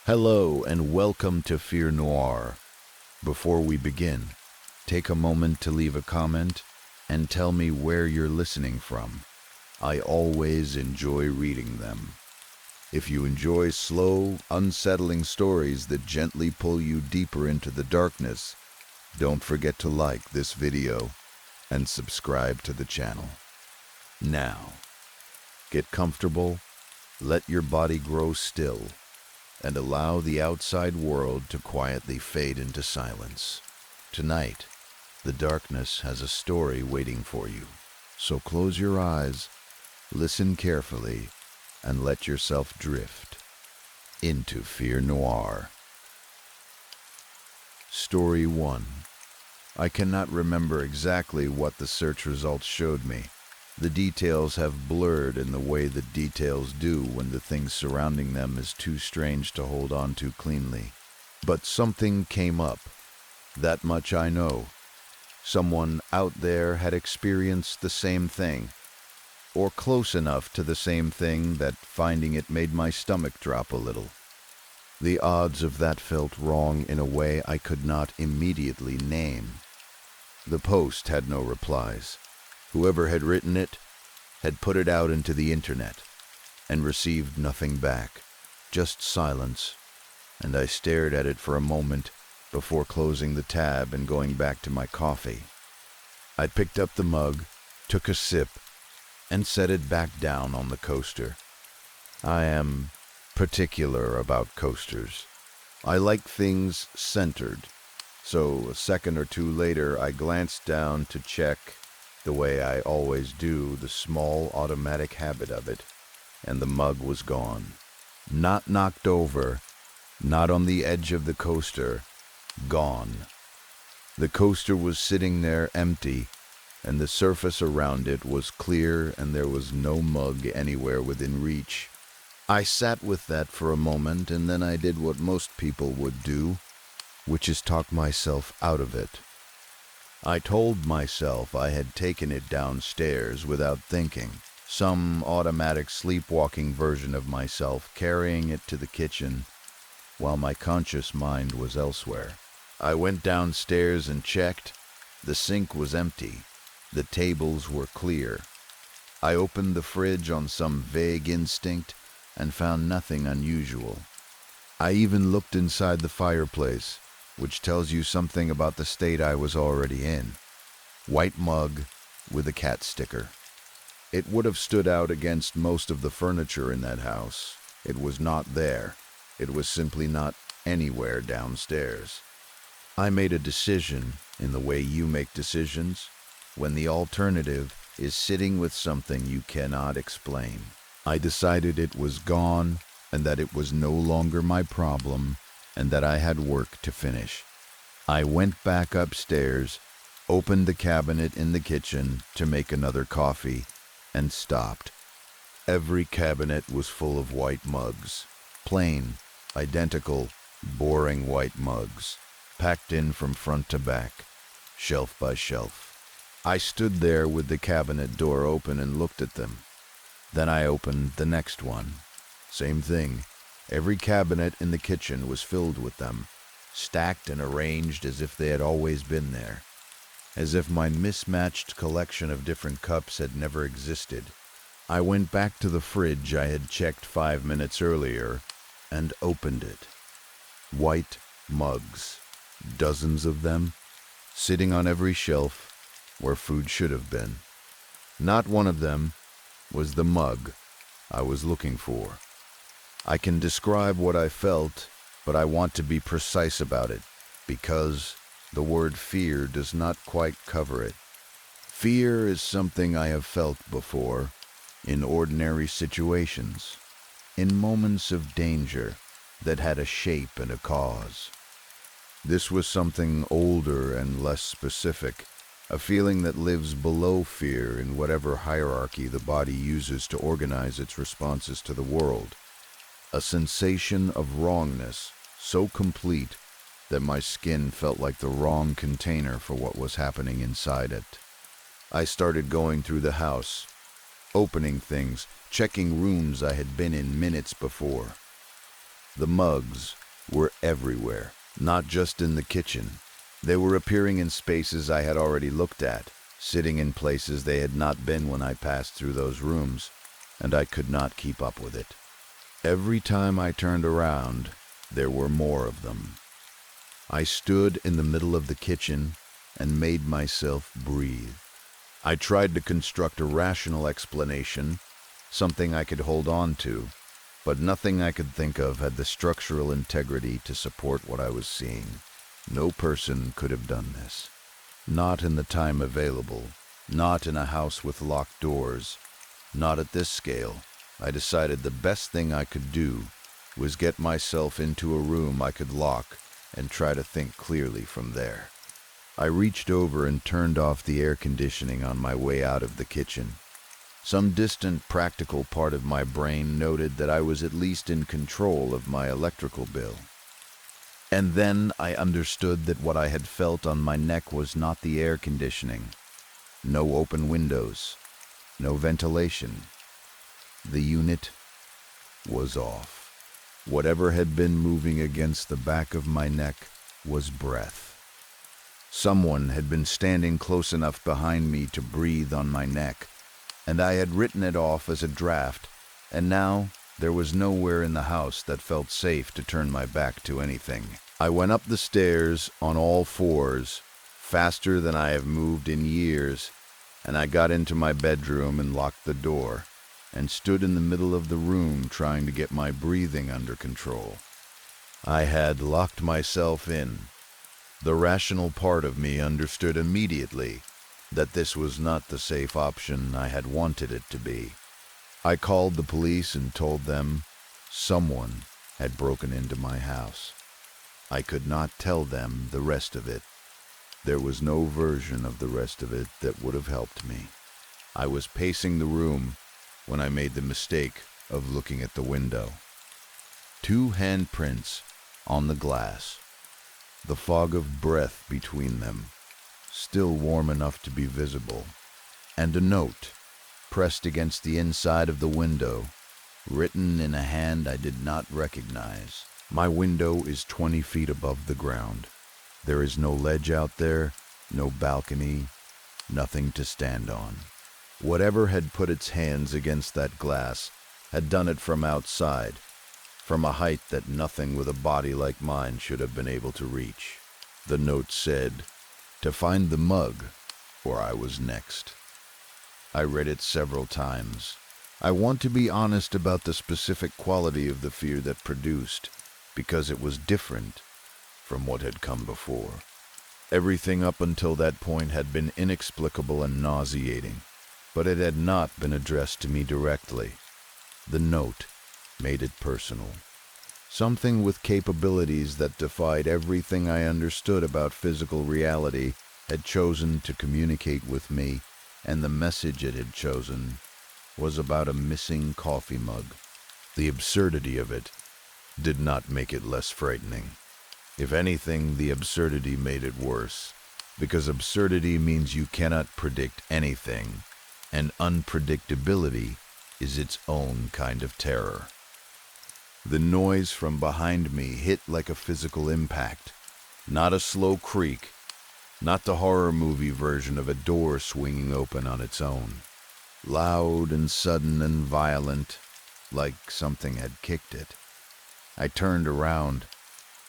Hello and welcome to Fear Noir. Before we begin, take a moment to leave a comment and tell me where you're listening from. I always enjoy reading them. If you enjoy slow, unsettling stories that gently pull you deeper into the darkness, don't forget to like this video and subscribe to the channel. Now, get comfortable, let your body grow still, and allow the outside world to quietly fade into silence. Tonight, the darkness has a story waiting for you. So close your eyes, listen carefully, and let yourself drift into Fear Noir. Story 1. I cannot remember exactly what the search results showed me. The details have blurred in the way that details do when the thing surrounding them is too strange to hold on to cleanly. But something came up. That much I know. Someone out there had experienced the same thing, or close enough to the same thing that finding it made my stomach drop a little. The odds of that felt wrong in a way I could not immediately name. The post had no replies. Whoever had written it had put it out into the internet and received nothing back, just silence, and I stared at it for a moment before closing the tab and going back to my coffee. I picked up the mug, took a sip, and set it back down on the coaster. I am particular about coasters. I like things centered, so a second or two later I glanced down to check, the way I always do, the small automatic habit of it, and the mug was gone. Not knocked over, not on the edge of the coaster, gone. The coaster was sitting there empty, and the surface around it was clear, and there was no mug anywhere within reach. I sat with that for a moment, and then I did what most people would do, which is talk myself out of it. I told myself I had taken it downstairs without thinking, some automatic sleepwalking version of myself carrying it to the kitchen while my conscious mind was elsewhere. I went downstairs and checked. The sink was empty. The tables were clear. I opened the fridge on some vague instinct and found nothing unusual. I even looked inside the fireplace, which tells you something about the state I was already in. White mug with a cat sticker. It would have stood out against most of the furniture in that house. It was not there. It was simply not anywhere downstairs. I made a decision in the way you make decisions, when the alternative is sitting with something you cannot explain. I decided it was gone and that it was no longer my problem, and that I had work to finish. I went back upstairs, opened the cabinet in the kitchen to make another coffee, and stopped. Every cabinet was full of white mugs. Plain, identical, boring white mugs, packed in from front to back, shelf by shelf. I stood there with the cabinet door open and looked at them. Then I opened the next one. Same thing. Every cabinet in the kitchen was filled with them, stacked and arranged as if they had always been there, as if my mismatched collection of different cups had never existed. I went back to the fridge I had checked 5 minutes earlier and opened it. White mugs, dozens of them, sitting on every shelf where food should have been. Not one of them was the mug I was looking for. I can describe what I felt, but I want to be precise about it, because the word fear does not quite cover it. Fear is something I have felt before, in ordinary situations, in moments of danger that had a shape and a cause. This was something older and less specific, a feeling that lives below fear in whatever hierarchy the body uses to organize its responses to the world. A sensation of wrongness so complete that my skin felt like the wrong container for what was happening inside it. I started going through the house, opening things, checking rooms I had been in minutes before. The mugs were everywhere, not just in the kitchen. They were appearing in spaces I had already looked at, sitting in places they had not been when I passed through those rooms, and I could not keep up with it. Every time I turned around, there were more of them. I stood in the middle of the kitchen and made myself breathe. I tried to construct a rational explanation, something I could hold on to, but nothing I could think of had the structural integrity to support what I was seeing. No person could have done this. Not in the time available, not in a house with locked doors, not at this scale. I decided the best thing I could do was get myself into a room I could lock and try to think clearly from there. I reached over and turned off the air conditioning on my way out of the kitchen. Some distant, practical part of my brain noted that I was at least in control of my electrical bill. And then I understood that what I had felt on my neck was not the air conditioning. No open windows, no ventilation. The unit was off. Whatever had been moving against the back of my neck was breath. Someone had been standing close enough behind me to breathe on my neck, and I had written it off as a draft, and now there was nowhere in the house that felt safe to turn my back to anything. I went up the stairs on all fours, faster than I have moved in years, and I got into my bedroom and locked the door, and stood in the middle of the room trying to get my breathing under control. I had locked myself in. The rational part of me understood immediately that this was not the safe option I had wanted it to be. I called the police and told them someone had broken into my house. I could not tell them the rest of it. There was no version of the rest of it that would have helped me. I was pacing the room when I made the mistake of looking at the window. 2 handprints on the glass, the fog of breath between them, still warm enough to be visible, and a note pressed against the inside of the window, written in a hand I did not recognize. My window is 20 feet above the ground. There is no ledge out there, no balcony, nothing to stand on. Whatever had put its hands against that glass had done it from outside, from a height that nothing with a body like mine should have been able to reach. The note said, "To find the mug, or I was next." I read it several times. I want to be honest about the specific quality of the fear that produced, because it was different from what had come before. Everything up until that point had been inexplicable and nauseating, but it had not been addressed to me directly. The note made it personal. Something with capabilities that defied everything I understood about physical reality had chosen to communicate with me, and the message it had chosen was about a missing coffee mug. The absurdity of it did not make it less frightening. If anything, the absurdity made it worse, because absurdity means you cannot predict anything, and unpredictability is its own kind of terror. The noise from behind me hit like a physical impact, not a slow creak, not the horror movie version of a door swinging open on its own. Loud and sudden and violent, like something had kicked it. I turned around.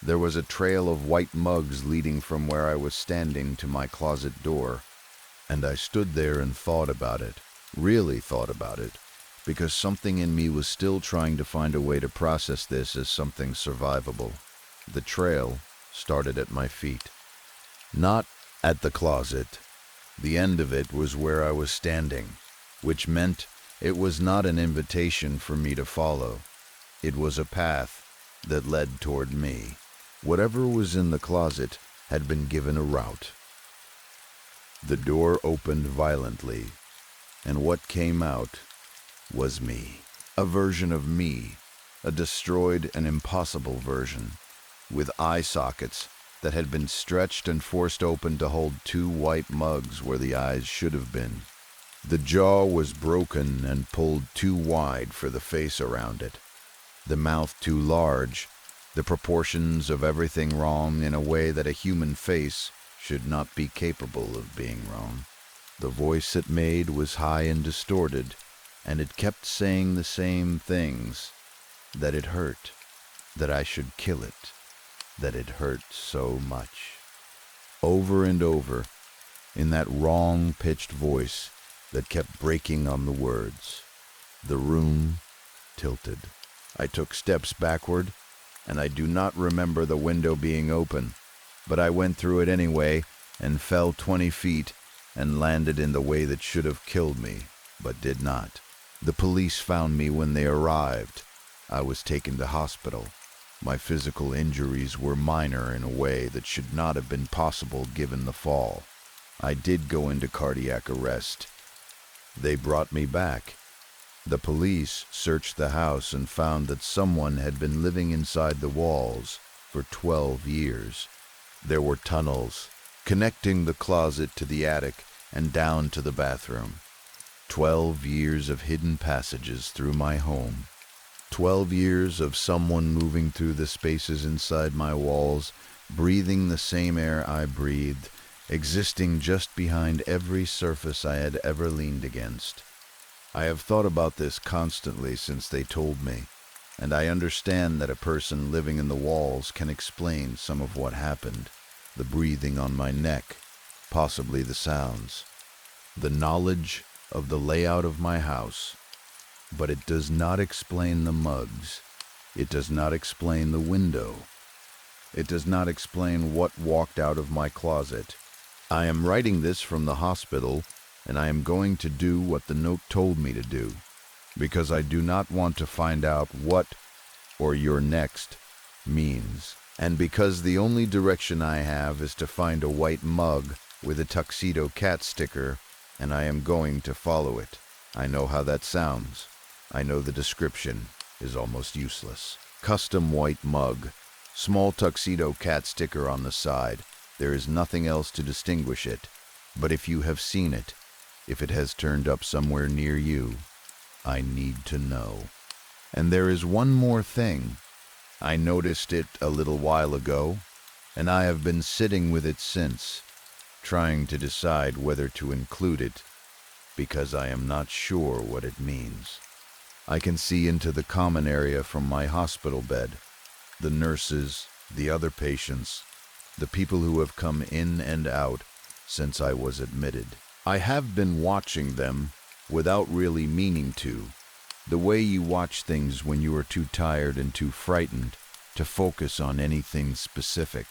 There was a trail of white mugs leading from where I was standing to my closet door, and I stood there and thought about it, really thought about it, because something in me was still trying to find a way to process this as something survivable. The trail started at my feet. Not at the closet. The end of it was where I was standing, which meant it was not an invitation for me to follow. It was a path that led toward me. Whatever was in the closet had been given a route. The door opened violently, and what came out was me. A version of me, a destroyed and impossible version, with eye sockets that had been stretched and forced open to hold 2 white mugs where the eyes should have been. The jaw was broken and pulled too wide for the face around it, the mouth too large the proportions of everything wrong in a way that a human face should not be capable of being wrong. The voice it made was high and distorted, and it kept saying the same things, that it hurt, that I should kill it, that it hurt so much. Over and over, in that wrong-pitched voice that kept breaking on the words. The room tilted. I took steps backward, and I do not remember the window being open, but I went through it anyway and fell 20 feet and landed in the way that should have killed me, but did not. The police found me when they arrived. I was taken to hospital. My physical injuries were minor in a way that should not have been possible given the fall. I did go into cardiac arrest. They brought me back. The police searched the house and found that someone had been living inside the walls for 12 years. There were tunnels connecting the closet to the attic and down to the bathroom. 12 years of hidden passages through my home. 12 years of someone moving through the spaces inside my walls, breathing the same air I breathed, existing just behind every surface I had ever leaned against. I have thought about this constantly since they told me, and I understand that a person living in the walls can explain some of what happened. The breathing on my neck, possibly the sounds, the knowledge of the layout of my house. But it does not explain the mugs. It does not explain the window. It does not explain what walked out of my closet. I am writing this from the hospital, and I am going to do what the note told me to do, because I do not want to find out what or your next means, and because the only direction I have is to find a white mug with a tuxedo cat sticker, and I am going to follow it. I know how that sounds. I know the description is almost useless. Custom white mug, small tuxedo cat sticker on the side. There is nothing else to distinguish it. But if you have seen it, if it has turned up somewhere near you, I need to know. And there is one more thing. I noticed it a little while ago, and I have been sitting with it since, trying to decide whether to include it, because I am not sure what it means. I can see into the common area from my hospital bed, the nurses, the other patients, the people who have come in and out since I was admitted. I have been watching them without really meaning to, the way you watch things when you are too tired and too frightened to focus on anything specific.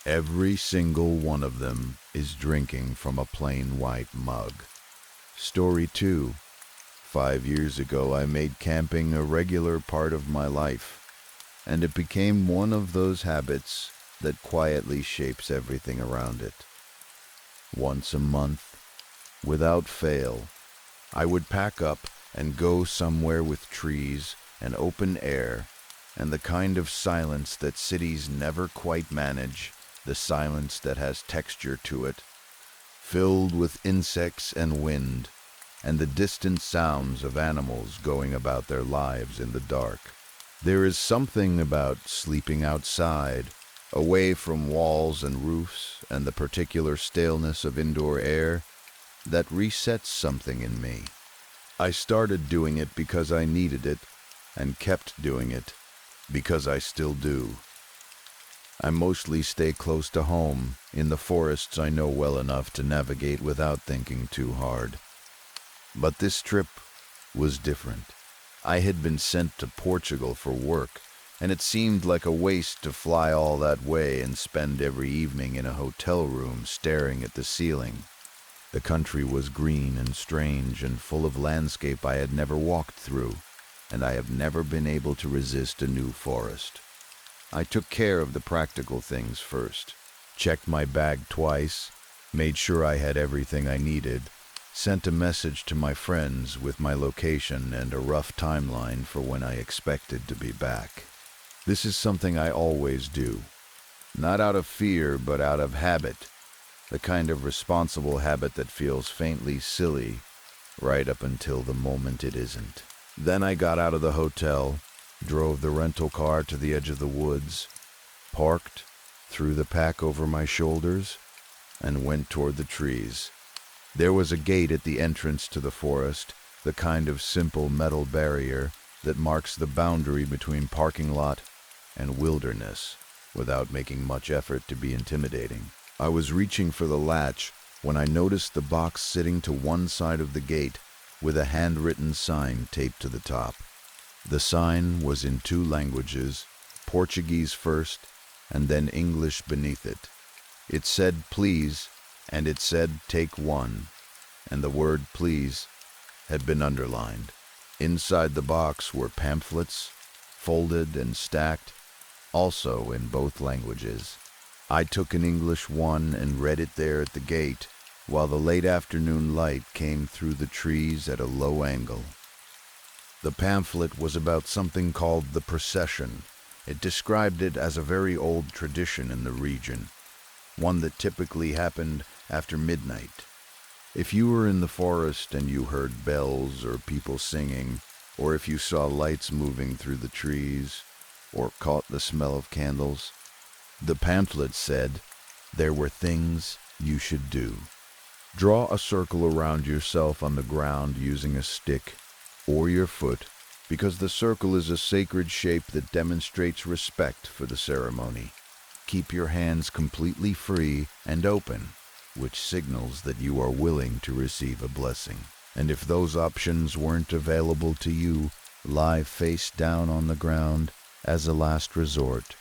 Every single one of them is drinking from a plain white mug. Story 2. 5 years ago, I made camping a regular part of my life, and it became one of those habits that quietly shapes everything around it. Once a month, without fail, I would pack up and go somewhere with trees and open air and the kind of silence that cities never quite manage, the silence that has texture to it, filled with insects and wind, and the distant sounds of animals going about their lives in the dark. There is something about sleeping outside, away from walls and roofs and the particular staleness of indoor air, that resets something in me. I started doing it because I needed it, and kept doing it because I still do. I mostly stay close to home, in the forests I know well enough to navigate without thinking too hard. But this trip was different. I had been sent to Portugal for work, and it seemed like a waste to fly all that way and spend every evening in a hotel room staring at the ceiling. The country was green and strange and full of landscape I had never walked through, and I have never been able to resist a new forest. I took care of the practical things first, checked my bag twice, made sure I had everything I needed, sent a message to my friends with my location and a rough timeline for when I expected to be back. This is something I always do, not out of fear but out of habit, the kind of responsible habit that feels faintly silly right up until the moment it isn't. Then I got out of the hotel, drove the rental car to the edge of the woods, parked, threw the pack over my shoulders, and went toward the trees. There was a gate at the entrance to the forest, the kind of simple metal barrier that marks the boundary between parking lot and wilderness, without making much effort to be intimidating. I was reaching for the latch when I noticed the box sitting to one side of the gate with a handwritten sign taped to the top. The sign was in two languages, Portuguese first and then English beneath it. It said please, and it said take one, and the word please had been underlined. Inside the box were pamphlets, folded and stacked, also in both languages. I took an English one and read it there at the gate, while the late afternoon light came through the trees at a low angle. The pamphlet was about something called the procession. It described it as a very old tradition in the region, one that typically happened after midnight. If you were in the forest and you heard bells or people singing, or if you saw lights moving through the trees, or caught the smell of candles, the pamphlet said there were things you should do. Draw a circle around yourself on the ground using a stick or your foot, because the circle is a sacred shape that demonstrates respect for the ceremony. Keep your hands completely free and open, which signals that you are willing to receive a blessing. And if those options weren't available to you, lie face down on the ground as a last resort,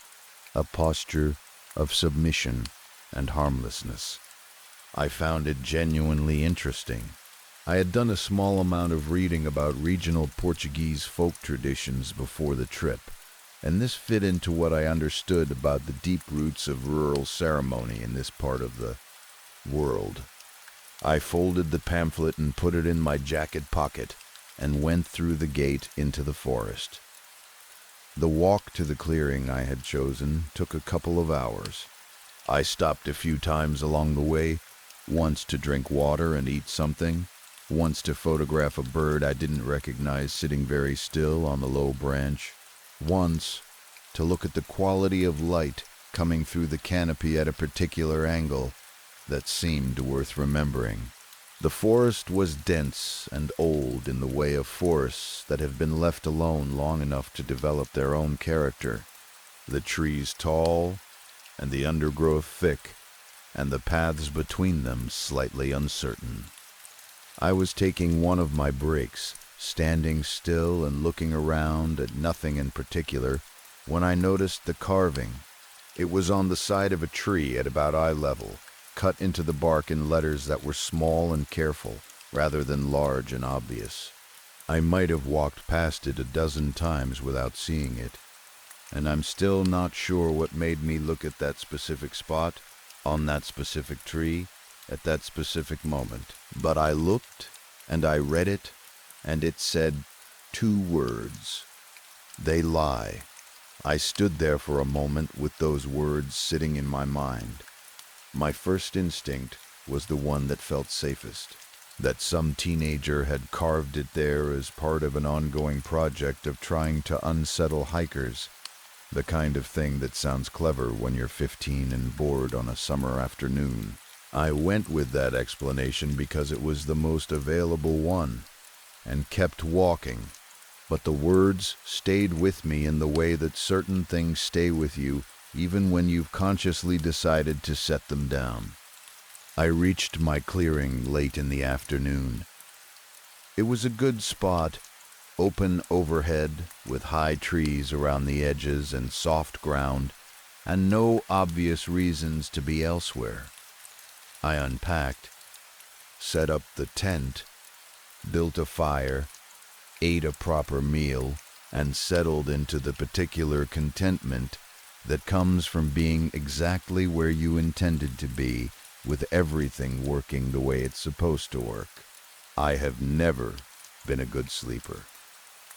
a posture of submission and harmlessness. I found it genuinely interesting. I had done a small amount of reading about regional Portuguese folk traditions before the trip, and this fit into what I understood about the deep roots of rural ceremony in this part of the world. I folded the pamphlet and put it in my jacket pocket and went through the gate into the forest. The walk to the clearing I had chosen took a couple of hours. I stopped a few times along the way, once to drink water and eat something, once to photograph a bird I didn't recognize sitting very still on a low branch, once to look at the quality of light coming through the canopy at a particular angle that seemed worth remembering. The forest was dense and old in the way of forests that have been left alone long enough to develop their own character, the trees tall and the undergrowth thick, and the paths between them slightly uncertain. I was taking one of my breaks, standing still and looking around at nothing in particular, when I noticed the carving. It was on the side of a tree at about eye level, cut into the bark in letters that were small and careful, rather than large and obvious. I might have walked past it a dozen times without seeing it, and I'm still not sure what made me look at that specific spot, on that specific tree, at that specific moment. But I looked, and I read it, and it said 2 words. They lie. I stood there for a moment with those words sitting in my mind. My first instinct was the one that felt safest, that some teenager had carved it there as part of an ongoing project of trying to unsettle hikers, the kind of thing that sounds clever when you're 15 and bored on a summer afternoon. I went with that explanation because it was the most available one, and kept walking, but the words stayed with me in the way that certain things stay with you even when you've consciously decided to set them down. I reached my clearing late in the afternoon. It was a good spot, open overhead, with high trees around the edges and soft ground, and no obvious reasons to be elsewhere. I unpacked, set up the tent, built a fire, ate a proper meal, and settled into the particular contentment that comes from being exactly where you intended to be, with everything working the way it's supposed to work. I have never been a good sleeper.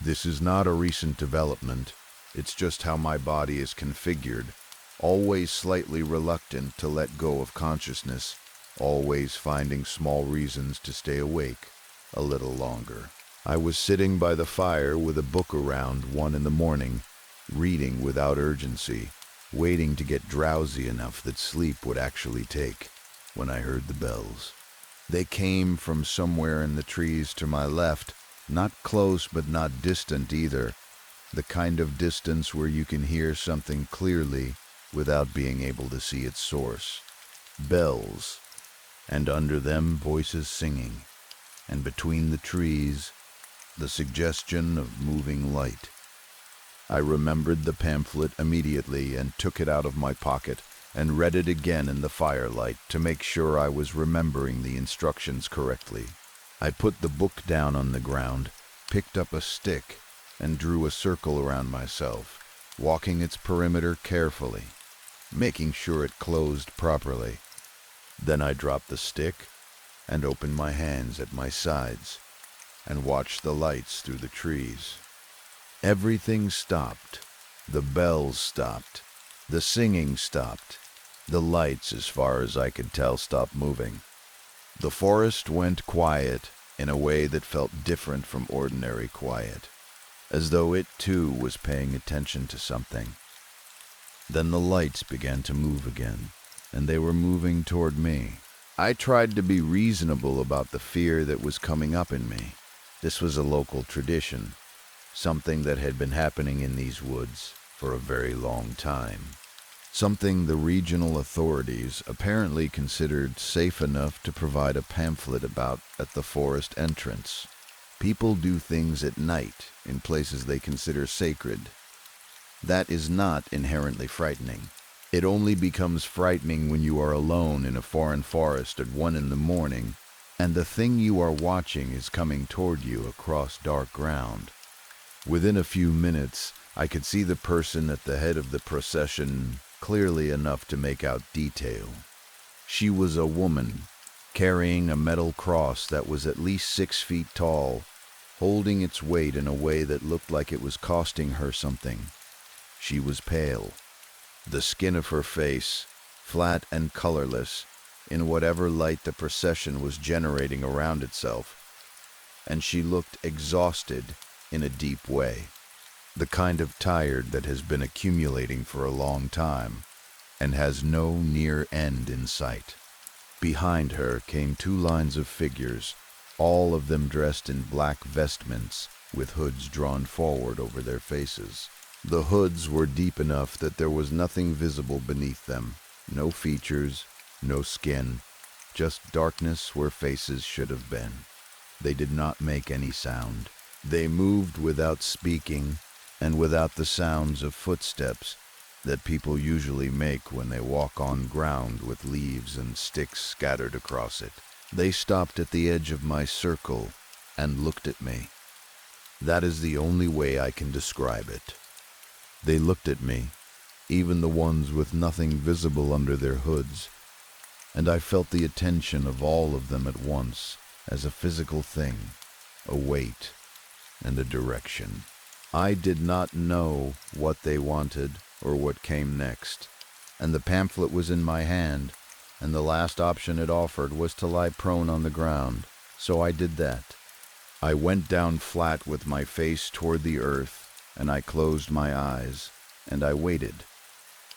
This is not a recent development, it's just how my body is configured, always slightly reluctant to let go of consciousness, always finding small reasons to stay awake a little longer. I was sitting by the fire with a book around 1 in the morning, reading without urgency, waiting to get drowsy enough that sleep would actually take, when I heard the bells. They came from somewhere in the trees to my left, not close but not distant either, the kind of distance where you can hear something clearly without being able to see its source. Bells, and under them voices singing, and between the trees, the suggestion of moving light. I remembered the pamphlet immediately and took it out of my pocket and read it again in the firelight to make sure I was remembering the instructions correctly. I put the book down on the ground, picked up a stick, and drew a circle around myself, walking its perimeter carefully, making sure it closed properly. Then I dropped the stick and opened my hands at my sides and watched the lights through the trees. Everything stopped. The bells stopped. The singing stopped. The lights, as far as I could tell, stopped moving. The forest went quiet in a way that felt different from ordinary quiet, as though it too was paying attention to something. Then the lights began to move again, and they were moving toward me. I tried to be reasonable about the fear that was coming up in me. This was a local tradition, something that had been happening in these woods for a very long time. Something the regional authorities apparently considered safe enough to provide a pamphlet about at the forest entrance. People do things at night in places they consider sacred. That is not inherently frightening. It only becomes frightening when you are alone in a foreign forest at 1 in the morning, and the thing you are watching is coming toward you across dark ground. Within a few minutes, I could see the person at the head of the procession clearly enough to make out detail. She was a woman, carrying a metal cross that was at least 6 feet tall, holding its weight in a way that looked like it was costing her something. She was pale. The skin of her face, flat and colorless, in whatever light the procession was generating around itself, and she looked exhausted in a deep way, the kind of tired that has been accumulating for a long time and has no near end in sight. Behind her came 2 lines of figures, all of them dressed in black vestments with hoods drawn forward over their faces. The hoods were deep enough that there was nothing visible beneath them, no features, no skin, just darkness where faces should have been. They did not make any sound. They moved without speaking and without the sounds of footsteps that people usually make when they walk on ground with leaves and sticks scattered across it. They stopped at the edge of my circle and looked at me. That is the only way I can describe it. They looked at me, even the ones with nothing visible under their hoods, and I felt the attention of all of them at once as a physical thing, a weight, and a direction. I did not know what they wanted or what came next, and the pamphlet was in my hand, and the last option it offered was to lie prone on the ground, so I did that. I went down flat with my face toward the earth, and I closed my eyes, and I waited.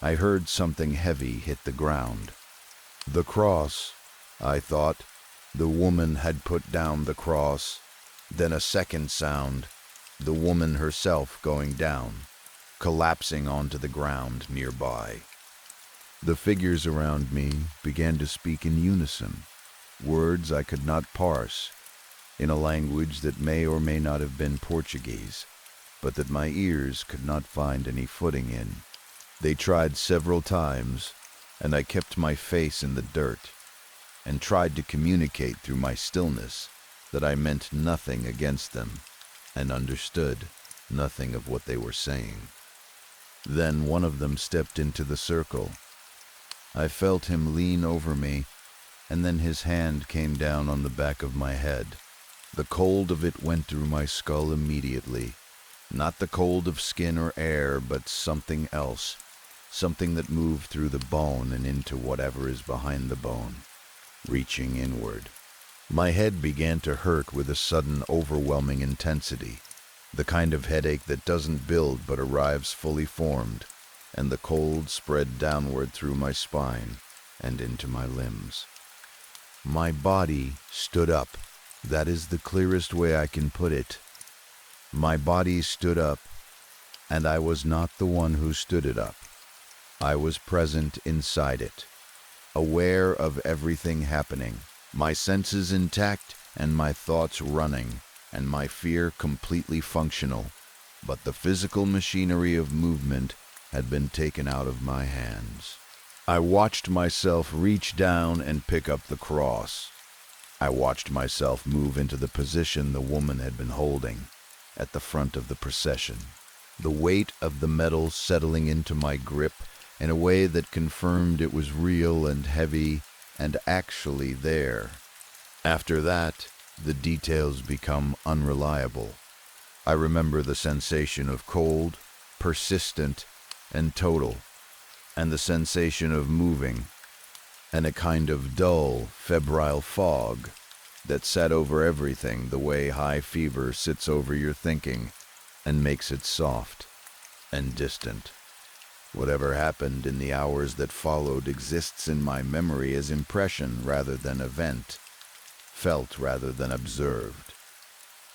I heard something heavy hit the ground. The cross, I thought. The woman had put down the cross. Then a second sound, the woman herself going down, collapsing onto the ground nearby. The figures around me began to speak in unison, words I could not parse, in a language that may or may not have been Portuguese, but that my ears could not find any footing in. They tried several times, and I kept my face in the dirt, and tried to communicate through my stillness that I meant nothing against them, and understood nothing of what they were saying. Then one of them stepped into the circle. I felt him lean over me, and then his hand came down on the back of my head. The cold of it went through my skull immediately. Not the cold of skin or air, but something else, something that moved through the bone and into whatever is behind the bone, reaching inward. My head began to hurt with a sudden, overwhelming intensity, the kind of headache that doesn't build but arrives fully formed, and the cold spread downward through my spine and into my limbs. My body stood up. That is the clearest way I can put it. My body stood up, and I was not the one who stood it up. I was present inside it, aware of everything happening, my senses intact and my thoughts running, and my fear completely functional, but the physical machinery of movement had been taken out of my hands. I watched myself reach down and pick up the cross. I watched myself move into the position the woman had been holding, at the front of the procession, the weight of the metal settling into my grip in a way that confirmed it was real and heavy and actually there. After that, the details become unreliable. I remember the sensation of cold, persistent, and total, and the sensation of moving, and a kind of dull, febrile fog that sat over everything the way high fever sits over your thinking and makes it soft and distant. Whatever happened in the hours that followed exists in my memory as impression rather than event, felt rather than observed.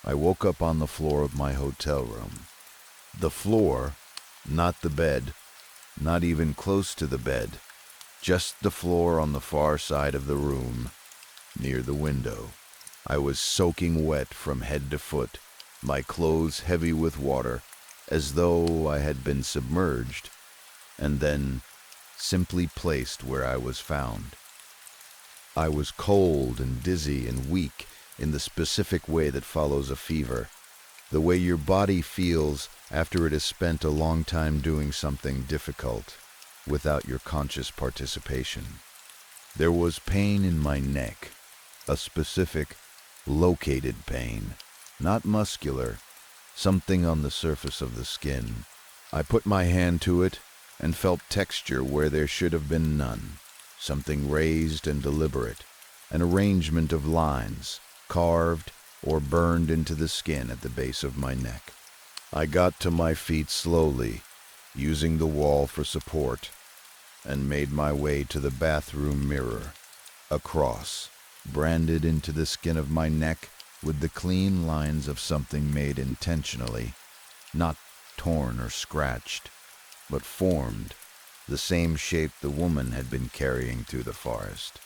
I woke up on the floor of my hotel room. The floor, not the bed, not even close to the bed, just the floor on the far side of the room, near the window. I was soaking wet from head to foot, my clothes heavy with water, as though I had been submerged, and then simply placed where I was found. I was cold and dizzy and weak in the specific way that follows a fever, the way your body feels after it has spent a long time doing something difficult without your conscious participation. There was pain in my neck, a specific, located pain, not muscular, something on the surface of the skin. I put my hand to it and felt texture where there should have been none, something raised and deliberate, an arrangement of lines, carved or burned into the skin at the base of my neck. I got to my feet slowly, using the wall for support, and made my way to the bathroom mirror, a cross, branded into the skin of my neck with the clean lines of something made intentionally, not torn or scratched, but formed, the same shape the woman had been carrying through the forest.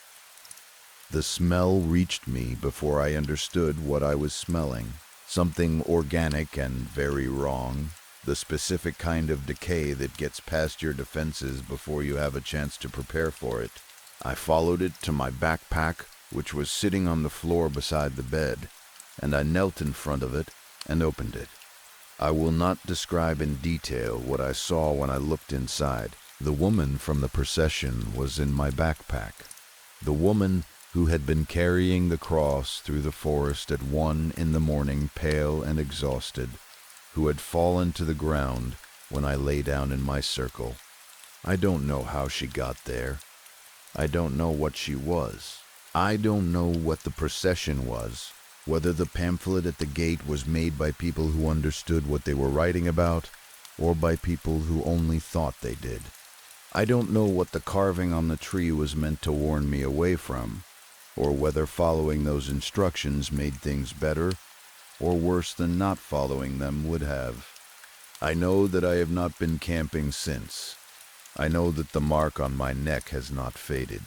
The smell reached me before I understood what I was smelling, something organic and very wrong, the specific kind of decay that gets past your defenses before you have a chance to prepare for it. I followed it to my backpack, which was sitting on the floor beside the bed, and I knelt in front of it and opened it. I will not describe in detail what I saw when I looked inside. The woman from the procession was in my backpack. The woman who had been carrying the cross through the forest at 1 a.m, pale and exhausted, who had fallen to the ground when I lay down in my circle. I don't know how she got there. I don't know what she was. I don't know what the procession was, whether the pamphlet at the gate was made by people who understood what they were writing about, or by people who only thought they did. I don't know what the carving on the tree was meant to warn me away from, or whether following those instructions made things better or worse than not following them would have. I know that I have not been camping since. I know that the mark on my neck has not faded.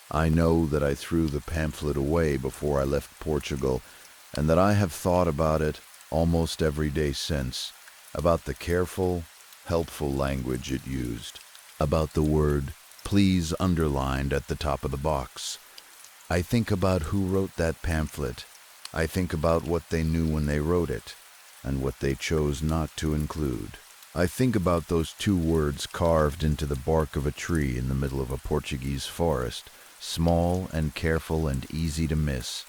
I know that I threw the pamphlet away before I left Portugal, and that I have thought about it almost every day since, about the careful, helpful language it used, about the word "please" underlined at the top of the box. I think about who wrote that pamphlet. I think about what they knew when they wrote it, and what they chose not to include. I think about those 2 words carved into the bark of a tree in the middle of a Portuguese forest, small and careful and easy to miss.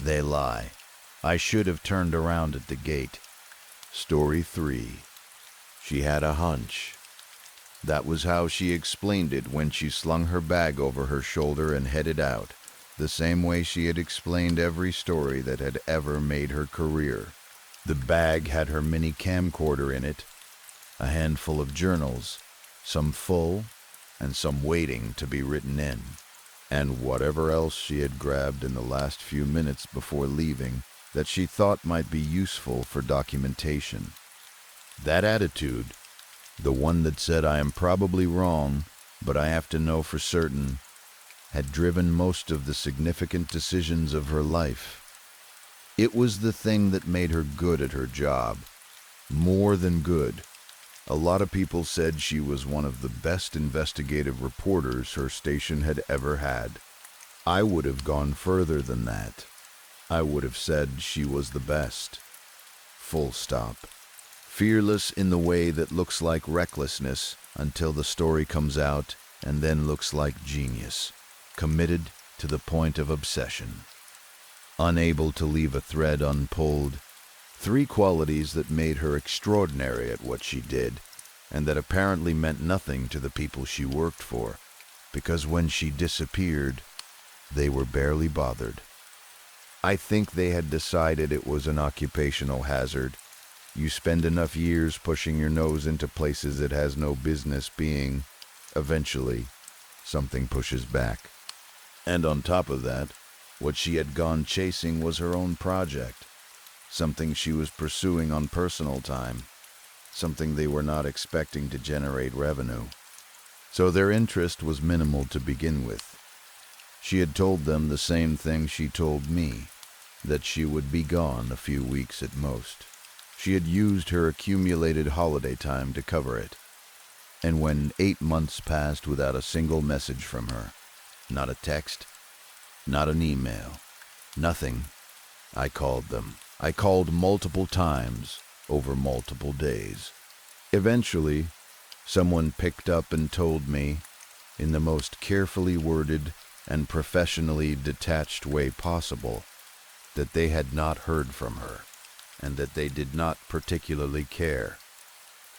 They lie. I should have turned around at the gate. Story 3. She had a hunch. That was how she explained it when she slung her bag over her shoulder and headed out. the same way she had explained every story that had ever made her career. The bag had her mini camcorder in it, a handful of journals, some full and some waiting to be written in, and whatever else she had grabbed in the last few minutes before leaving that she thought might be useful for documentation. That attitude, the one that said I am probably wrong, but I have to know for certain, had driven most of the significant decisions of her life. It was the thing that made her good at her job. More than good. A lot of people said she was one of the best investigative reporters her station had ever had. I would have gone further than that. I would have said she was the best. Full stop. Fearless in the way that looks like recklessness until the story comes out and then looks like genius. Committed to the point of obsession. Unable to leave a thread unpulled. 3 qualities that made her extraordinary at what she did, and that apparently meant nothing to the people she worked for, because when she disappeared, they were barely bothered. I think they had decided it was an occupational hazard. You spend enough years pushing your nose into places it has no business being, eventually, something pushes back. And on top of that, what she had gone chasing was her own project. Something she was pursuing on personal time, something they were not expecting to generate revenue. So their interest was minimal to begin with. She had told them the same thing she told me, that she would be gone a few weeks at most. She had used her accumulated holiday time to cover it. And when 8 months passed without a single message from her, not a text, not an email, nothing, I called them. I called multiple times over multiple days. Eventually, someone picked up and told me, in the most carefully worded and professionally detached way possible, that they had not heard from her, and that they did not particularly care.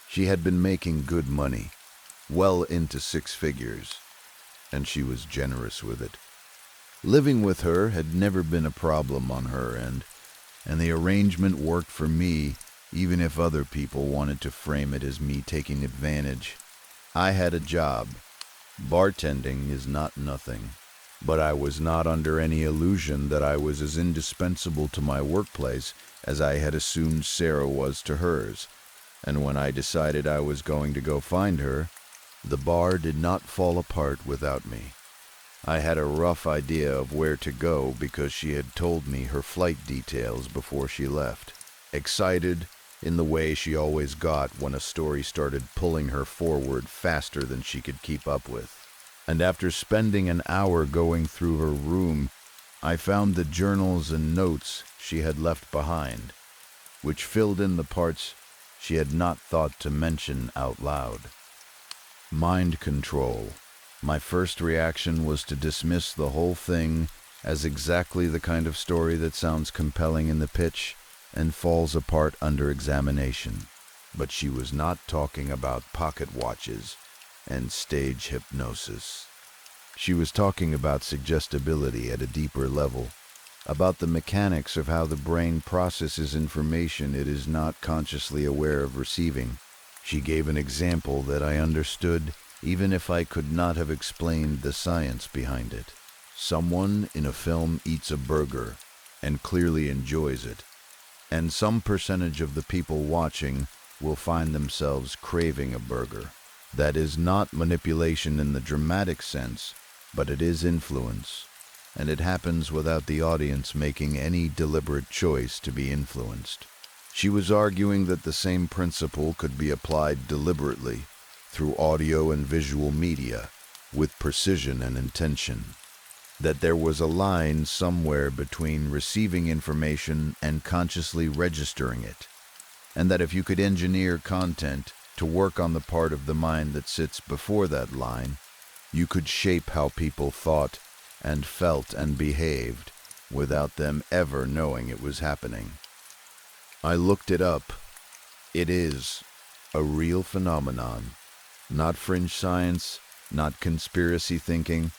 She had been making good money, well into 6 figures, and she was generous with it. Living with her had never been a problem on her end, and the arrangement worked for me, even if other people wanted to frame it as me taking advantage. I had a job. Bartending is not nothing, but I was not under any illusion that I was as indispensable to my workplace as I had assumed Sarah was to hers, and when I decided I was going to go find her, the bar did not fall apart without me. I had a rough idea of where to go because she had told me her flight details before she left. Excited in the way she always got when a story started pulling her forward faster than she could keep up with. And after spending an hour going through her room, I found the journals and notes she had left behind, which filled in the parts she had not thought to mention out loud. Mind control. My first reaction was to dismiss the whole thing as exactly the kind of story that sounds compelling in the pitch and falls apart under examination. But she was not talking about pocket watches and stage hypnosis. She was talking about suggestibility at a deeper level, about the mechanics of how the brain processes information it is not consciously aware of receiving. She gave an example that I understood even if I could not have explained the science behind it. Someone in a film eats a burger and clearly enjoys it, and some percentage of the people watching will find themselves craving a burger. That is not manipulation in the dramatic sense, but it is influence, and it happens without the audience making any deliberate choice to be influenced. She was arguing that the same principle could be applied deliberately through audio and visual media, with precision and intention. That there was a line somewhere between receiving information and consciously registering it, and that if you could engineer content to work on the part of the mind that sits before that line, you could shape how people thought and felt and behaved without them ever knowing it was happening. I looked it up. It is a real phenomenon. Not fringe science, not conspiracy thinking,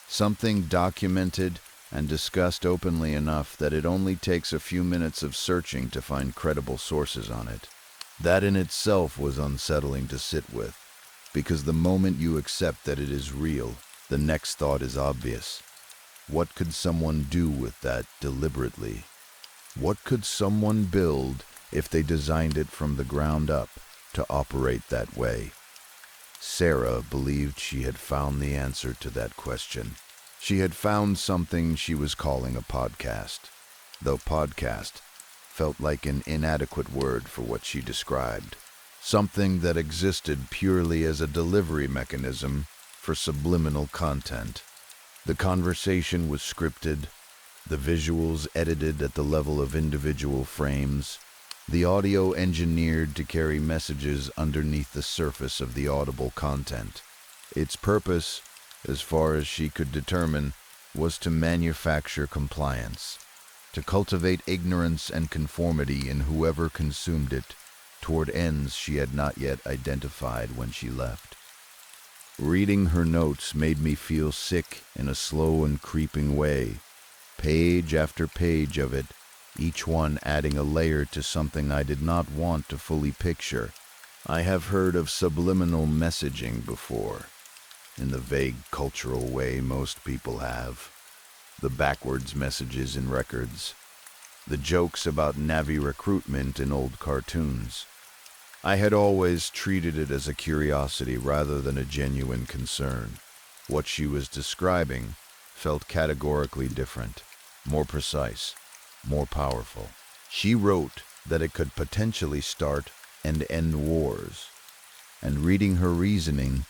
something documented and discussed openly enough that it only takes a few minutes of searching to find credible sources on it. That in itself was unsettling to sit with, because the moment you accept that it is real, the next thought is obvious. What could someone do with that deliberately? What could someone build if they designed it from the ground up to operate that way? Sarah believed she had found the answer to that question. She had found something she was calling a podcast, though podcast felt like an inadequate word for what she described. Something that existed purely as a delivery mechanism for subliminal content. The conversation was scripted, the visuals edited at the level of individual frames, the audio engineered to carry messages underneath the surface of the audible content. Its purpose, as far as she could determine, was to manufacture compliance, to cultivate ignorance and conformity in whoever consumed it toward ends she had not yet identified when she left. Reading her notes made me feel sick in a slow and creeping way, page after page of it, each one adding a layer to something I did not want to fully picture. I have heard of subliminal messaging before, in the vague cultural way most people have. The backwards messages in records, the jokes about Navy recruitment in old cartoons. I had always treated it as a curiosity rather than a genuine concern. What she was describing felt categorically different, more precise, more powerful. She wrote that it could potentially start and end wars, and reading her reasoning,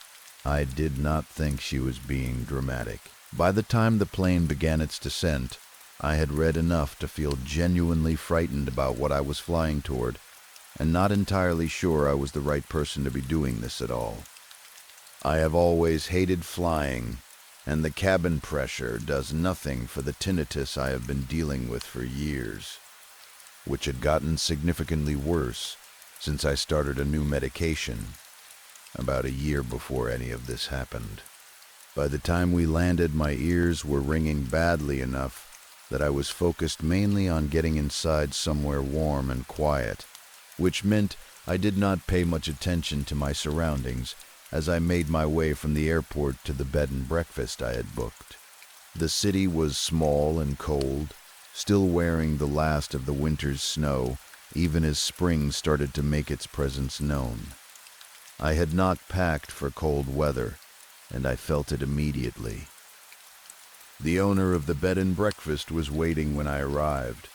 I did not think she was being dramatic. By the time the plane began its descent, I had read enough to feel genuinely frightened about what I was flying toward, and not entirely sure I was the right person to be doing this at all. I have always hated flying, and the cabin pressure does nothing for the tinnitus I have been dealing with for years, which had gotten significantly worse since I started a new medication about a year before any of this happened. By the time we landed, my ears were ringing badly enough that I was focused mainly on getting inside somewhere warm and quiet, which meant I did not pay much attention to my surroundings as I made my way from the airport to the bed and breakfast I had booked. The city was small and cold, still wearing the last of the winter's snow, even as spring started to make its presence known. I had not packed for cold weather, and I felt it immediately. The owner of the bed and breakfast was waiting when I arrived,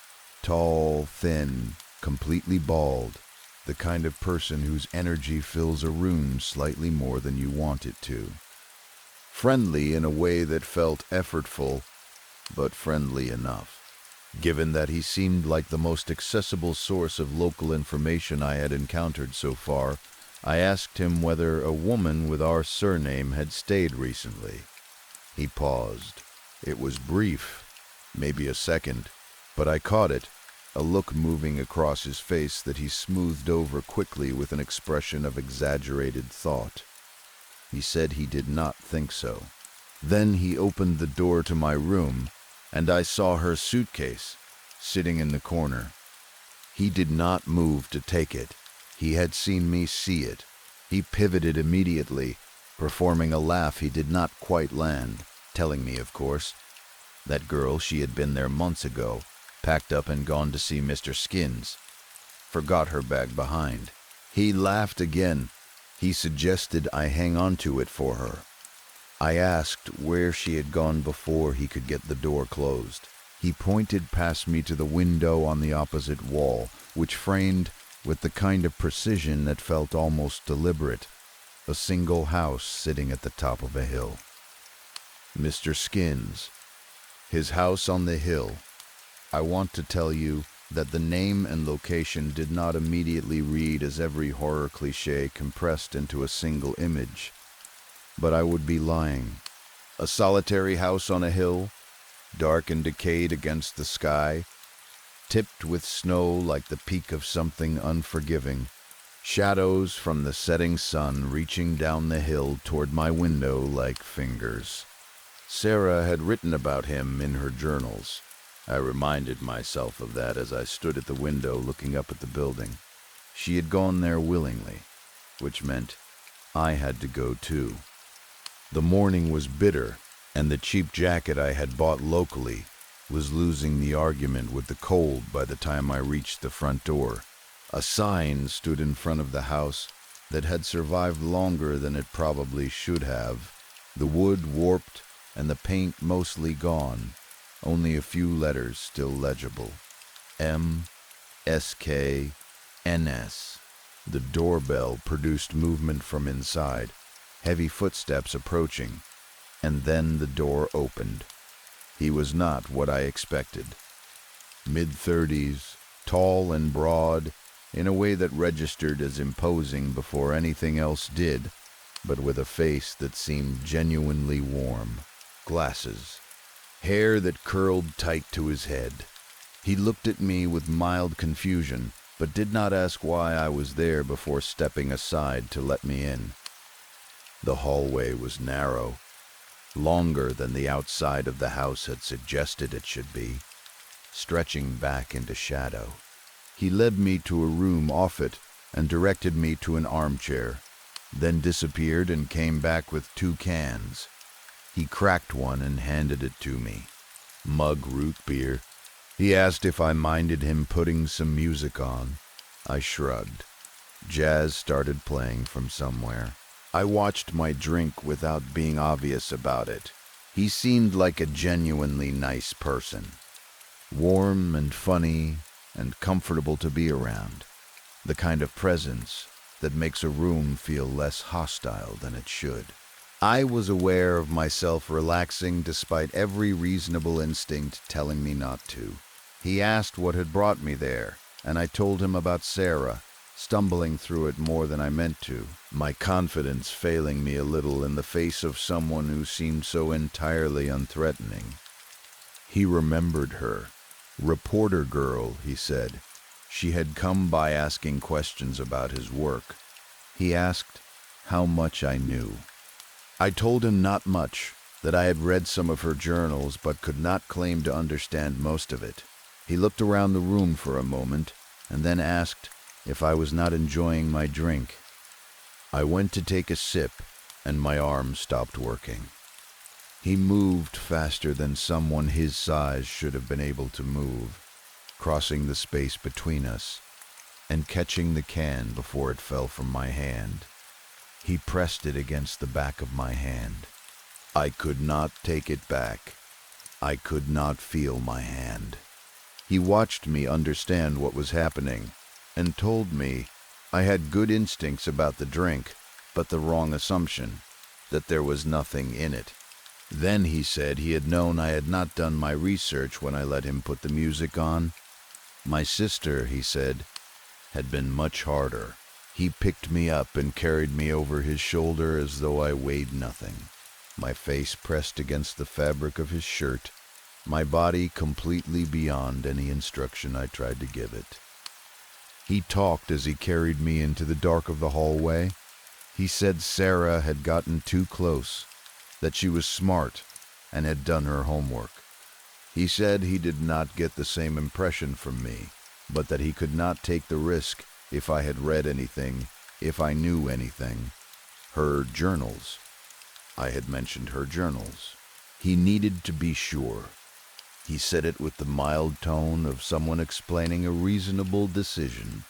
tall, thin, completely bald, the kind of person whose energy fills a room slightly more than you want it to. Friendly in a way that felt effortful, but friendly enough. Given that he seemed like the most accessible source of local information I had encountered so far, I asked him whether a woman with our surname had stayed recently. He paused. It was brief, maybe a second, but I caught it, a look moving across his face that he smoothed over quickly with an expression of exaggerated thought. He said he did not think so. Then he opened the door to my room, and I saw her suitcase sitting in the corner. He did not move to take it. He had seen me see it. He pivoted immediately, performing a laugh he did not quite land, telling me, of course, that girl, she had been there months ago, packed up and gone to see Mr. Skins. Forgot her bag behind. He laughed again. He suggested I hang on to it for her. I asked where she had gone before he could get the door closed. He pointed past me to the window on the opposite wall, which framed, with the kind of precision that felt almost deliberate, a single house sitting at the top of a hill. Mr. Skins. His house on the hill. I want to tell you that the name and location did not immediately read as every horror cliché compressed into a single image. But I would be lying. A solitary house on a hill, dark and decayed against the sky, tipped with snow like the peak of something unforgiving, shadows from the setting sun reaching down the hill toward my window like fingers. Sarah had written about him in her journals. I reminded myself of that as I stood at the window looking up at the building. She had gone there willingly, which meant I had to go too. The morning was bitter, and the cheap jacket I had bought locally was losing the argument with the cold by the time I reached the front door. A sign stood in front of the house that had survived longer than it probably should have, the wood warped and the paint mostly gone, only a few letters still legible. M-S-K-N-S. The doorbell produced movement from inside, heavy footsteps approaching, and then the door opened. He was not what I expected. Mid-30s, tall and broad, in a way that registered as imposing before anything else did, but with a face that seemed genuinely warm. Glasses. Hair that curled tight to his head. He looked at me with mild confusion, but did not ask why I was there before stepping aside to let me in. The hallway was narrow, longer than the outside of the house had suggested it should be, stretching back into shadow. He led me to a room off it and directed me to an armchair, then disappeared and came back with 2 cans. He cracked one and handed it to me. Mug root beer. He asked if I minded him putting some music on. I shrugged. Jazz started playing from somewhere. I watched my drink without being obvious about it. He seemed like a genuinely nice person. Warm and funny and comfortable to be around. The kind of presence that makes a room feel less hostile than it should. I was aware of myself relaxing despite every reasonable instinct telling me not to. He asked what had brought me there, and I told him about Sarah, stumbling through it more than I meant to, my confidence failing me a little in the face of someone who seemed so entirely unthreatening. He remembered her. Reporter girl, he said. She had come by asking questions about his work. He asked how much I knew. I told him not much, that I had read some of her journals but could not claim to understand most of it. He looked around the room for a moment and then asked if I was not enjoying my drink. I went to take a sip and my arm stopped working. He moved faster than someone his size should have been able to move, crossing the space between us and catching the can before it fell from my hand. He pressed it against the back of my hand. I could not take it back. I could not feel my hand. He watched me understand what was happening and told me I had good instincts about the drink, but the wrong assumption, that there was nothing in it. Then he said he had known I had not done my research when I let him put the music on. My sister, he said, had been much harder. He picked me up and carried me over his shoulder as though I weighed nothing. My face pressed against the fabric of his shirt, my body completely beyond any instruction I tried to give it. He talked as he carried me into the dark of the hallway. He said Sarah had gotten too close, that she was smart and had done her homework. He said he did not get the same impression from me, but that he could not take the risk if I had read anything, if I knew anything. Her journals. I had mentioned her journals. He needed to be sure. He said it with the mild tone of someone explaining a reasonable decision.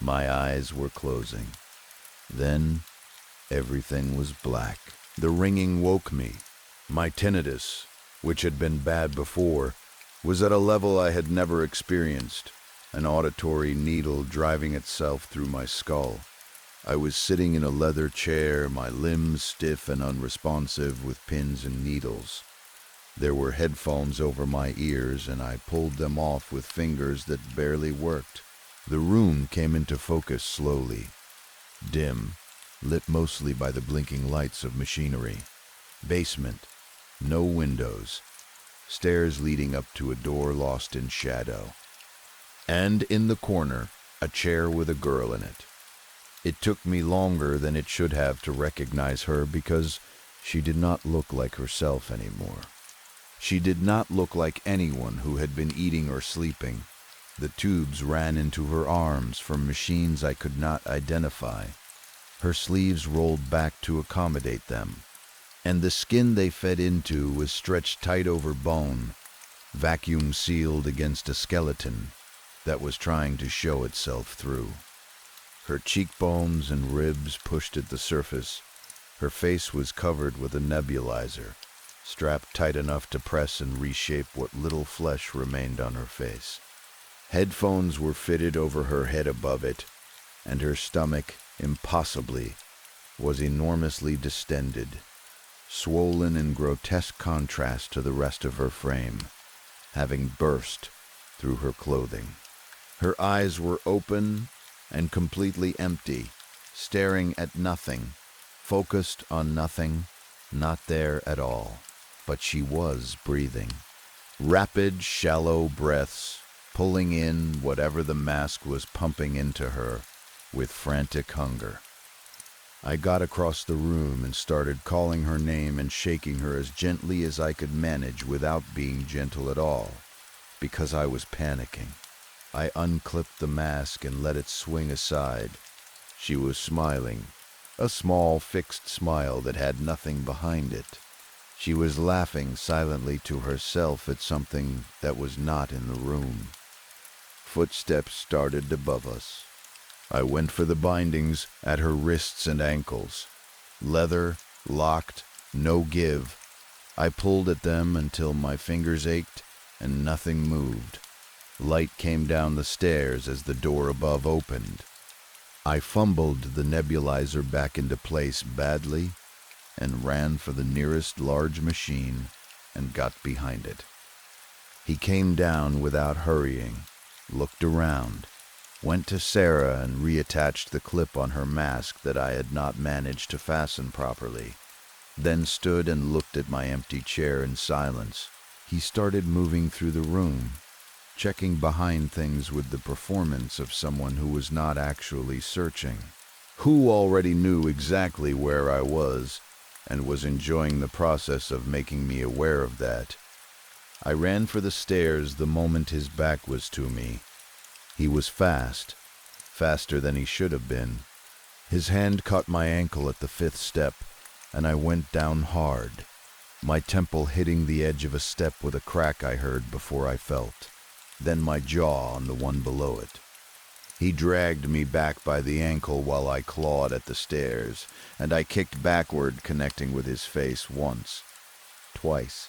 My eyes were closing. Then everything was black. The ringing woke me. My tinnitus, which had been bad before, was at a level I had never experienced, an auditory needle driving itself through my skull. I was sitting in a leather chair, my limbs stiff and unresponsive with pins and needles. There were headphones over my ears, and I pulled them off with fingers that barely worked. The room came into focus slowly. Dim, lit mostly by the blinking lights of machinery. Basement, no windows, stairs leading up to a door lost in shadow. And in the corner, a chair with a girl in it. It took me longer than it should have to recognize her because She did not look like herself anymore. She did not look like anyone who had been eating or sleeping. The tubes ran into her arms from machines I could not identify. Her sleeves rolled back to accommodate them, and the skin they fed into was stretched tight over bone, vacuum sealed against a skeleton that was trying to show itself through. Her cheekbones and ribs pushed at the surface. Her face was covered with a nebulizer, strapped tight enough to press and reshape what little flesh remained on her face. Headphones were fitted over her head above it, and her stomach, impossibly, was enormously distended, swollen in grotesque contrast to the rest of her frame, having burst through her clothing. Her eyes were open and completely empty, staring at nothing, focused on nothing, not there at all. But she was breathing. Rapid, shallow breaths, pulling in whatever the mask was pumping into her with frantic hunger. I got across the room and started calling her name and shaking her as gently as I could manage without being gentle at all, because I was panicking. I unclipped the mask and let it swing aside. She was smiling, a small, fixed smile that had nothing behind it. She was laughing silently to herself at something that was not in the room. Footsteps started above us. I went for the bindings at her wrists and ankles. Leather, locked, no give. I pulled at them until my fingers ached and nothing moved. Light came down the stairs as the door above opened. I fumbled the nebulizer back into place badly and ran for the nearest large machine and got behind it. He came down without hurrying, looked around, went to Sarah and reattached the clip on her mask that I had not managed to fasten properly, then stood and looked at my empty chair in silence. He started moving through the room, checking behind things with the performance of someone who was not actually searching, who already knew exactly where I was and was enjoying the process of making me aware of that. I ran for the stairs the moment his back was to me. He was fast, faster than he should have been. His hand caught my ankle at the 5th step, and I went down hard, my temple hitting the edge of a step with a crack I heard before I felt, then my jaw on the one below it. He dragged me back by the ankle while I clawed at the stairs, and I kicked backward, connecting with his face once, twice.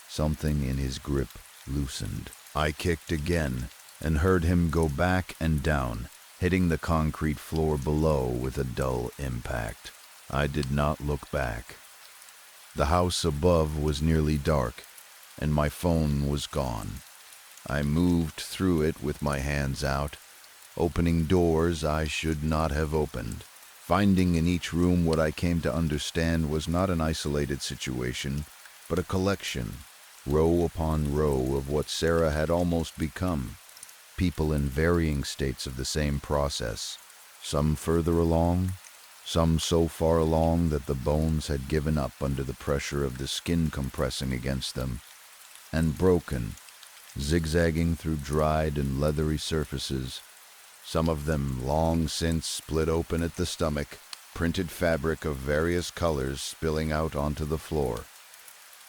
Something in his grip loosened. I kicked again and heard him go back and down, hitting the concrete floor below with a dull impact. I did not look back. The house above was nearly dark, and my phone was gone. I moved through it with my hands out, opening doors I should not have opened, finding in each room what I came to understand was not an isolated situation, but a collection, row upon row of what Sarah had almost become, people in varying states of the same process, some further along, some so far along that the bones had given up under the pressure of the skin compressing against them, and broken, zigzagging through dried and leathery surfaces, some of them long since split open at the stomach, printed fabric of various colors spilling out onto the floor.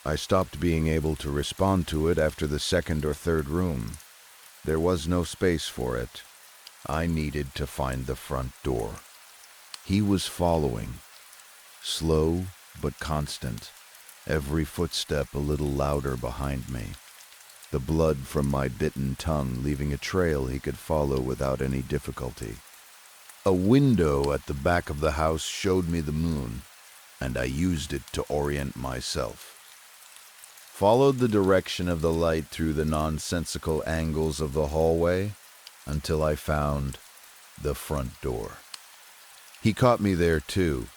I stopped being able to respond to it after the 2nd or 3rd room. There was no space for it. I needed to find the front door. He was following, slow but constant, every footstep a little louder behind me, the blood from my bitten tongue leaving a trail he could follow without any difficulty. A window at the back of the house showed me the moon, and I used it to orient myself. Followed the direction of the light through the nonsensical angles of the hallway until I found the front door. He caught me there too,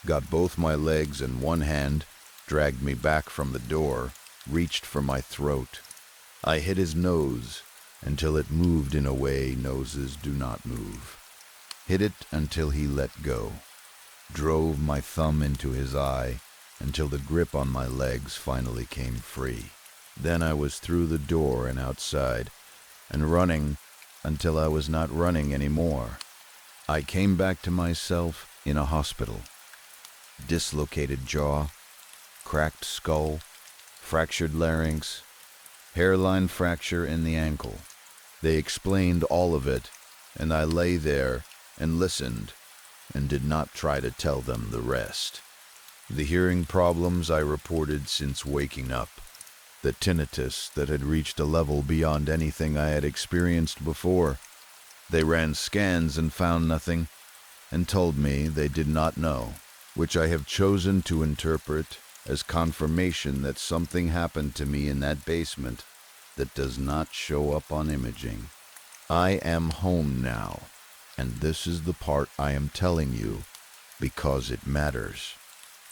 got both my legs in one hand, dragged me back from the door, reached for my throat. I hit his nose until it moved in a way noses do not move. Hit it until he let go. drove my thumb into his eye until the grip on my legs finally came free. Then I was through the door and outside, and running until I was not running anymore. I came back to myself in a hospital. Dislocated jaw, cracked skull, fractured larynx, hairline fracture in the ankle. They explained all of it, and I lay there and listened and did not try to tell them the rest. The hearing problems I reported since waking up, the tinnitus that had reached a level beyond anything I had experienced before. They ran scans and found nothing, and told me they did not know, which I have chosen to interpret as confirmation that something happened to me in that basement that does not show up on imaging. I am home now, and this is the part I am telling you because it matters.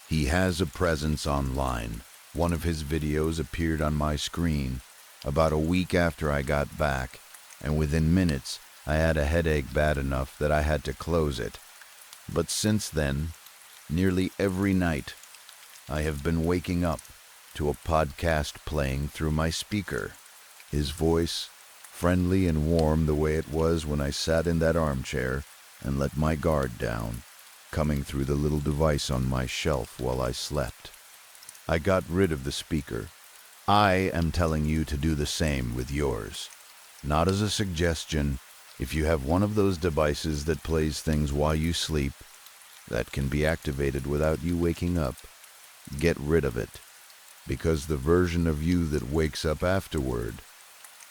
He has a presence online. One of his videos appeared on my screen about a week after I got back, and within minutes I had a headache bad enough that I had to close it. But since then, nearly every night, I have been waking up to a podcast playing through my speaker. His voice, friendly and warm the way it was when I sat in that armchair and let my guard down, coming through the little device on my shelf while I slept. I got rid of the speaker. I am telling you to do the same with yours. Not as a suggestion. If you have one of those devices that plays things while you sleep, that can be activated without you waking up, get rid of it, because the version of you that wakes up afterward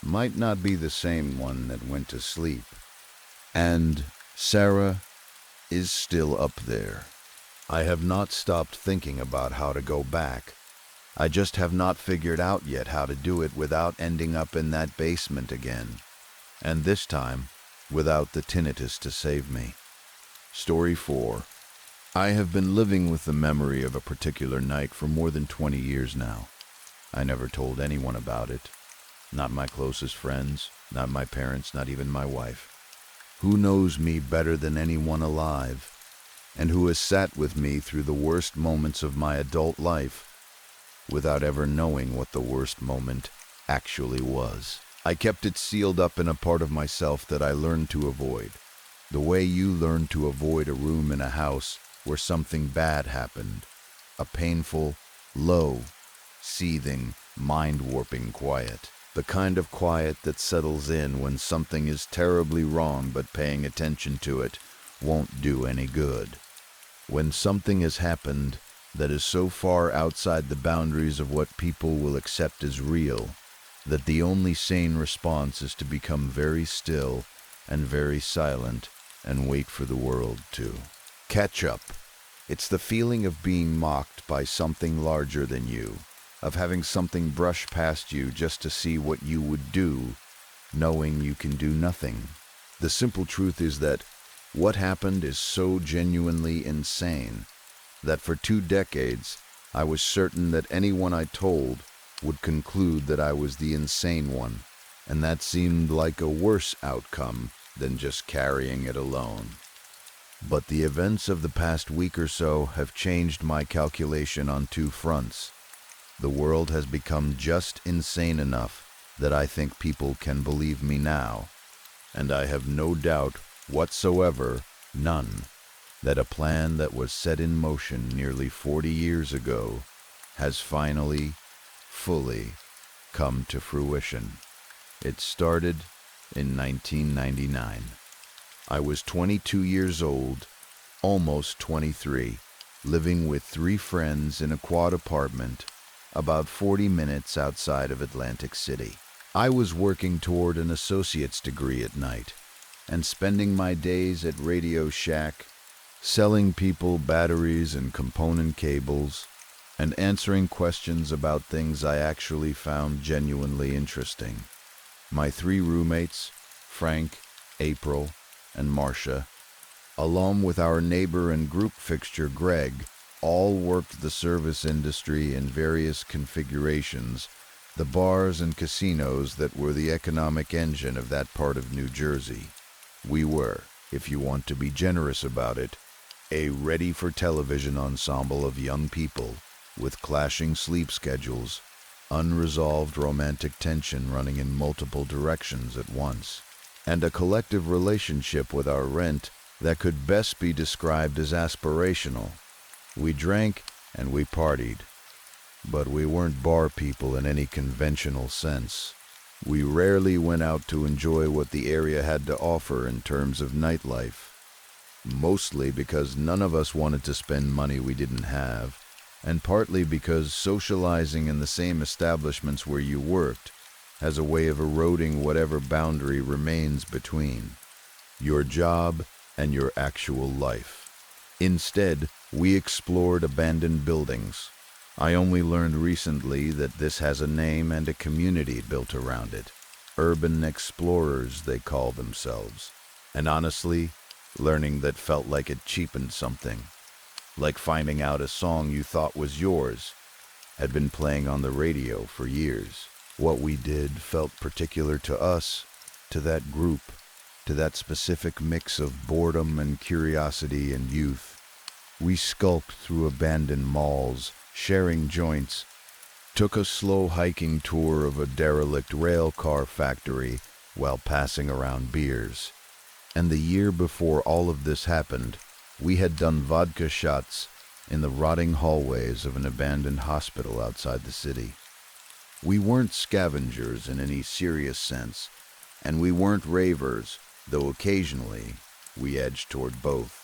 might not be the same one that went to sleep. And Sarah is still up there. I have not stopped thinking about how to go back. I just have not figured out yet how to do it without ending up in that basement again. And this time, without the tinnitus to save me. Story 4. I have been living with the memory of a particular night for more than 20 years now. I never told anyone about it. Not my closest friends, not my parents, not even my wife. Who knows me better than anyone alive, and who has sat with me through the worst moments of my adult life without ever knowing what the worst moment actually was. I kept it sealed up in a part of myself that I learned to avoid. The way you learn to avoid a room in a house where something bad happened. A painful, low, seething, mind-warping quiet. The kind of quiet that settles in when something is terribly wrong but paying attention to it won't do any good. When something has happened that is so far outside the boundaries of what people will accept as real, that the only sane response is to become very still and very silent and wait for the world to catch up. It's the feeling of being mocked by something larger than you, of having something brush past you just to see what you would do, knowing you can do nothing. The simple truth is that what happened is so genuinely insane that for 2 decades I was certain that anyone I told would conclude that I was the insane one, and that seemed like a worse outcome than just carrying it alone. But the events of the past week or so have changed my calculation on 2 fronts. The world has become just insane enough that I think people can believe me now, and I have no doubt whatsoever, none, that a plan that was set in motion nearly 40 years ago has finally, fully come to fruition. It started in 1999. I was 22 years old, almost 23, living with 3 friends in a quad apartment about 40 minutes outside of Atlantic City. I was working toward an associate's degree at night and spending my days at Radio Shack, selling people batteries and component cables, and answering questions about things I actually found genuinely interesting. My 3 roommates, Frank, April, and Marcia, along with our neighbor and group fixture Greg, all worked the service industry in various configurations, the bars and casinos that were the economic engine of that part of New Jersey. We were, if you want to be generous about it, A ready-for-television ensemble of young people with clashing sleep schedules, unresolved romantic tension running in multiple directions at once, and a collective relationship with our rent that could best be described as aspirational. We drank and we partied, but we weren't bar people in any conventional sense. We rarely went out to enjoy what the area had to offer in terms of nightlife, mostly because none of us wanted to spend money we didn't have, and partly because socializing in the same establishments where you worked has a way of eroding whatever boundary remains between your job and your actual life. Instead, we explored abandoned buildings. I only learned recently that this has a name and a community built around it. Urban explorers, they call themselves. And honestly, learning that felt like it cheapened something. Like finding out a song you thought was yours had been playing on the radio for years. What we did felt particular to us, to that group, to that specific mix of boredom and curiosity and youth. We skulked through abandoned malls, sharing joints, took a slow hiking tour of a derelict rail car factory while passing around beers. And the year before all of this happened, we had done vodka shots in the rotting hallways of an abandoned hospital outside the city. We weren't scavengers in any serious sense, and we weren't ravers, though occasionally we edged toward both.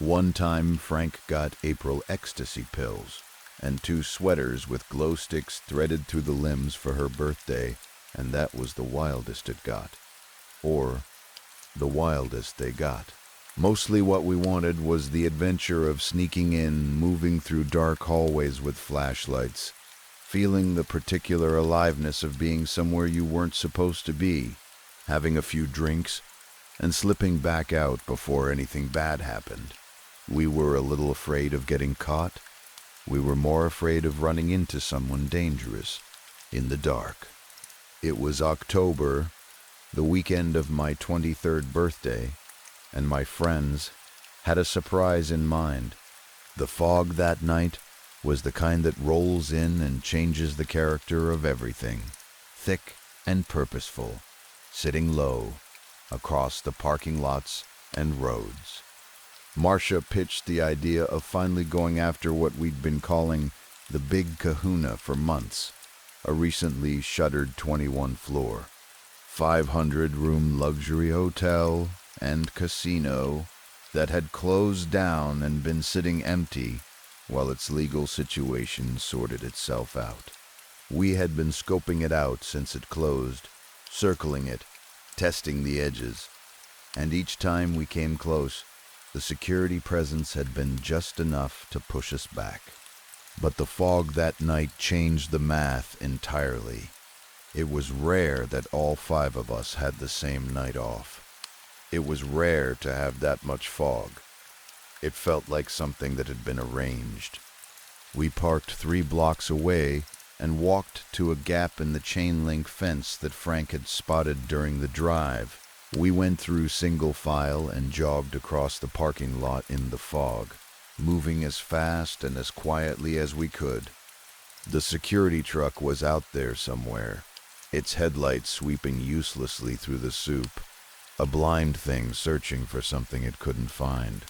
One time Frank got April ecstasy pills and 2 sweaters with glow sticks threaded through the limbs for her birthday, and that was the wildest it got. Or the wildest they got. Mostly what we wanted was the adventure of sneaking in, moving through dark hallways with flashlights, feeling the particular aliveness of being somewhere you weren't supposed to be, having a few drinks, and slipping back out before anything bad happened. We were a little afraid of getting caught. We were more afraid of running into someone dangerous in the dark. It was October, the weekend of my 23rd birthday, and my friends had a surprise in mind. The fog that night was the kind that rolls in and changes the character of everything, thick and purposeful, sitting low across the parking lots and roads. Marcia pitched the idea of finally going after what we'd been calling the Big Kahuna for months, a recently shuttered 21-floor, 500-room luxury hotel and casino that had closed down and been sitting empty while its legal situation sorted itself out. We had been scoping it out since it closed, circling it, testing the edges, and each time we came close, the security presence had been just enough to push us back. But the fog that night changed the math entirely. It was rare that all 5 of us had the same night off. It was rare to have that much fog. It felt like something that had been arranged. We parked 3 blocks away and walked to a gap in the chain-link fence that Frank had spotted during the drive. We went through single file and jogged across the parking lot in the fog, moving as fast and as quietly as we could. The security truck was out there somewhere, its headlights sweeping uselessly through the soup, a blind thing searching for something it couldn't find.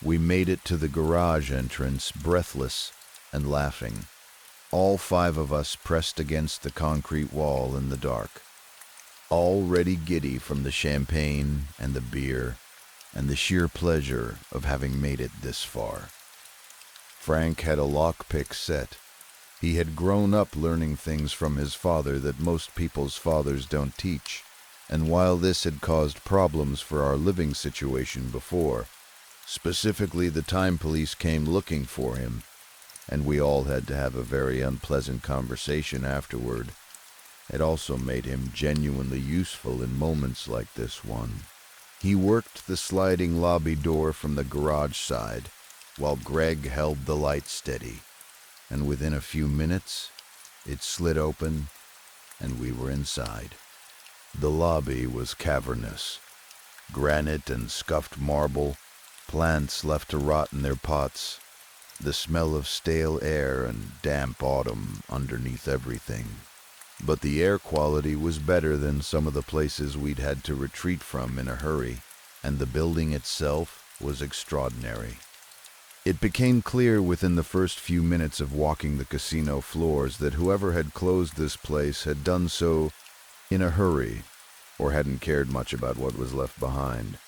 We made it to the garage entrance, breathless and laughing, all 5 of us pressed against the concrete wall in the dark, already giddy from the champagne and the beer and the sheer pleasure of having made it this far. Frank had a lockpick set. He had grown up learning things from his father that most people's fathers don't teach, and while this had caused problems for our living situation before, specifically the time police came looking for him, and we all had to have a very unpleasant conversation afterward, it also made him genuinely useful in moments like this one. He worked the sliding lobby door from the garage side, while Greg held the light steady, and within a few minutes, it slid open, and we were inside. The lobby was cavernous, granite and scuffed marble, Plants left to rot in their pots, the smell of stale air and damp autumn underneath everything. But the air quality was better than some of the places we'd had to retreat from in a hurry, and the building itself was extraordinary. It became clear within the first few minutes of walking the casino floors that whoever had closed this place had done so in a hurry, or hadn't cared much about what was left behind.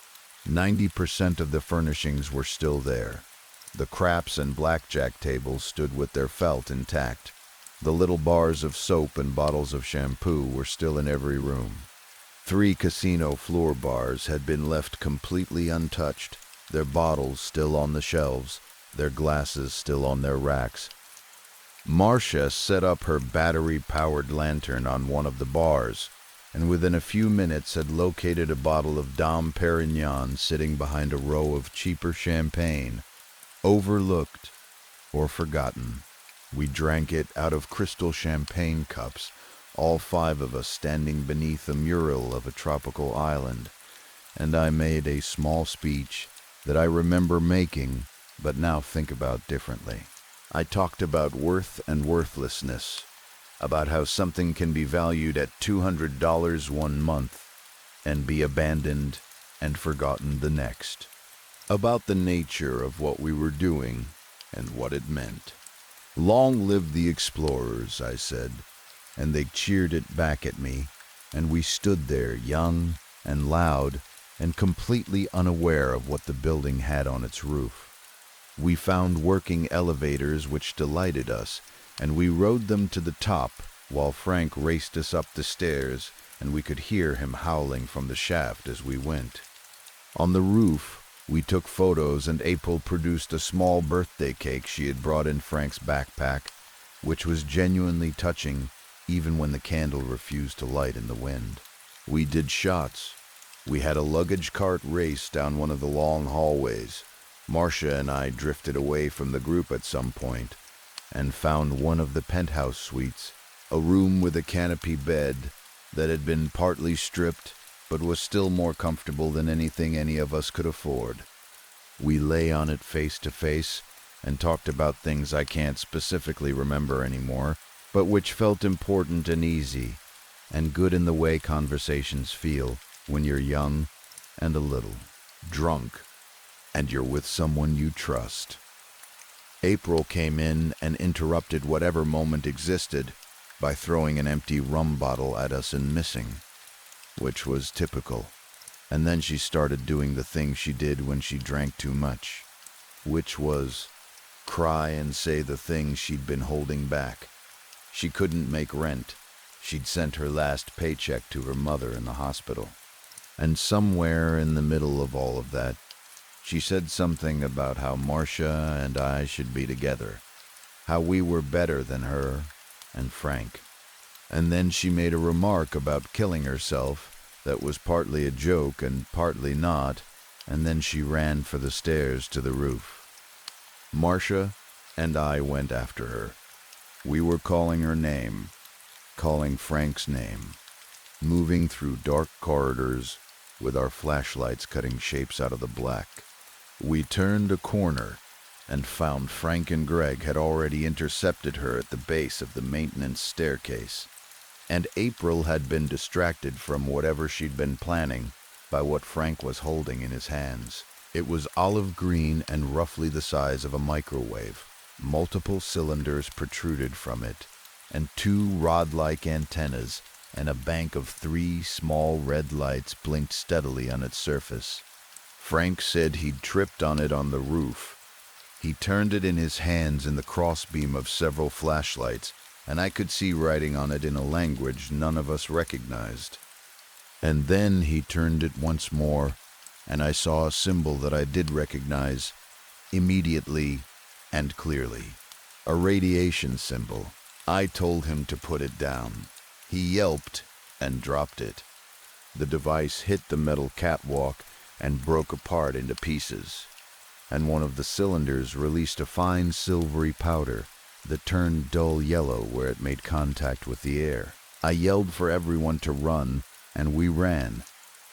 90% of the furnishings were still there. The craps and blackjack tables stood with their felt intact. The little bars of soap and bottles of shampoo were still in every room. 3 casino floor bars had been left completely untouched, their bottles still on the shelves, their glasses still on their racks. Marcia set up her battery-powered lantern on one of the bars, and within a few minutes had located a bottle of Dom Perignon sitting behind a row of cheaper champagne, overlooked or forgotten. We drank it out of crystal champagne cups, all 5 of us standing beneath a mural of a tropical island, and I made a small speech that I remember making, but now think about differently. I talked about worth and worthlessness, about how something can be valued at $200 one month and be abandoned and forgotten the next, about the nature of what we were doing and what it meant. Long live the explorers, I said, and they cheered it back at me, and we stood there young and loud and completely unaware of what the building had on its roof. We found working elevators which delighted us, and we rode them to the top while Frank raced us up the stairs, and we could hear him howling from the shaft as we went. On the roof, we took photos, and April produced a small birthday cake she had brought in Frank's backpack, which was genuinely touching even when the candle refused to light in the wind. We did shots. We had a luggage cart race down one of the long hallways. Marcia and I drifted away from the group at some point and found one of the penthouse suites, a room with a canopy bed that had been partly stripped but was still more comfortable than anything any of us could afford. We lay on it face to face and talked about things I can't specifically remember anymore, but which felt important and easy, and good in the way conversations feel when you're young and a little drunk, and you're with someone you trust. April came in and interrupted whatever moment existed by throwing an empty rum bottle at us and missing, which was typical. And then she started doing the thing she did when she drank too much, which was cry and say the things she'd been holding back. She couldn't make rent. She'd sent her last paycheck to her mother in the hospital. And somewhere in the middle of all of that, she said something about how Marcia and I should be together, how we were better than her and Frank. And then she made a remark about killing herself that was partly a joke and partly not, and then she ran for the stairs to the roof. Marcia and I went after her. We were calling her name, calling Frank's name, moving through dark corridors with our flashlights cutting shapes out of the black. We turned a corner and found Frank and Greg had already intercepted her at the base of the maintenance staircase, and April had been distracted from whatever she'd been planning by what Frank was holding in his hands. It was olive green and roughly the size of a microwave. Multiple cylinders protruded from it, and 2 rod-like antennas and a bank of 3 small red lights blinked steadily on its surface. Frank said he'd tripped on it on the roof. He turned it in his hands in the crossbeam of several flashlights, and I could see writing on it in a language none of us recognized. And then he turned it once more, and I saw a symbol that I did recognize immediately and clearly. A radiation symbol. I told him to put it down. He yelped and dropped it. The device hit the metal catwalk and broke apart into pieces, and one of the cylinders released a fine silvery powder that turned dull yellow where it made contact with the air. I yelled for everyone to run, and we ran.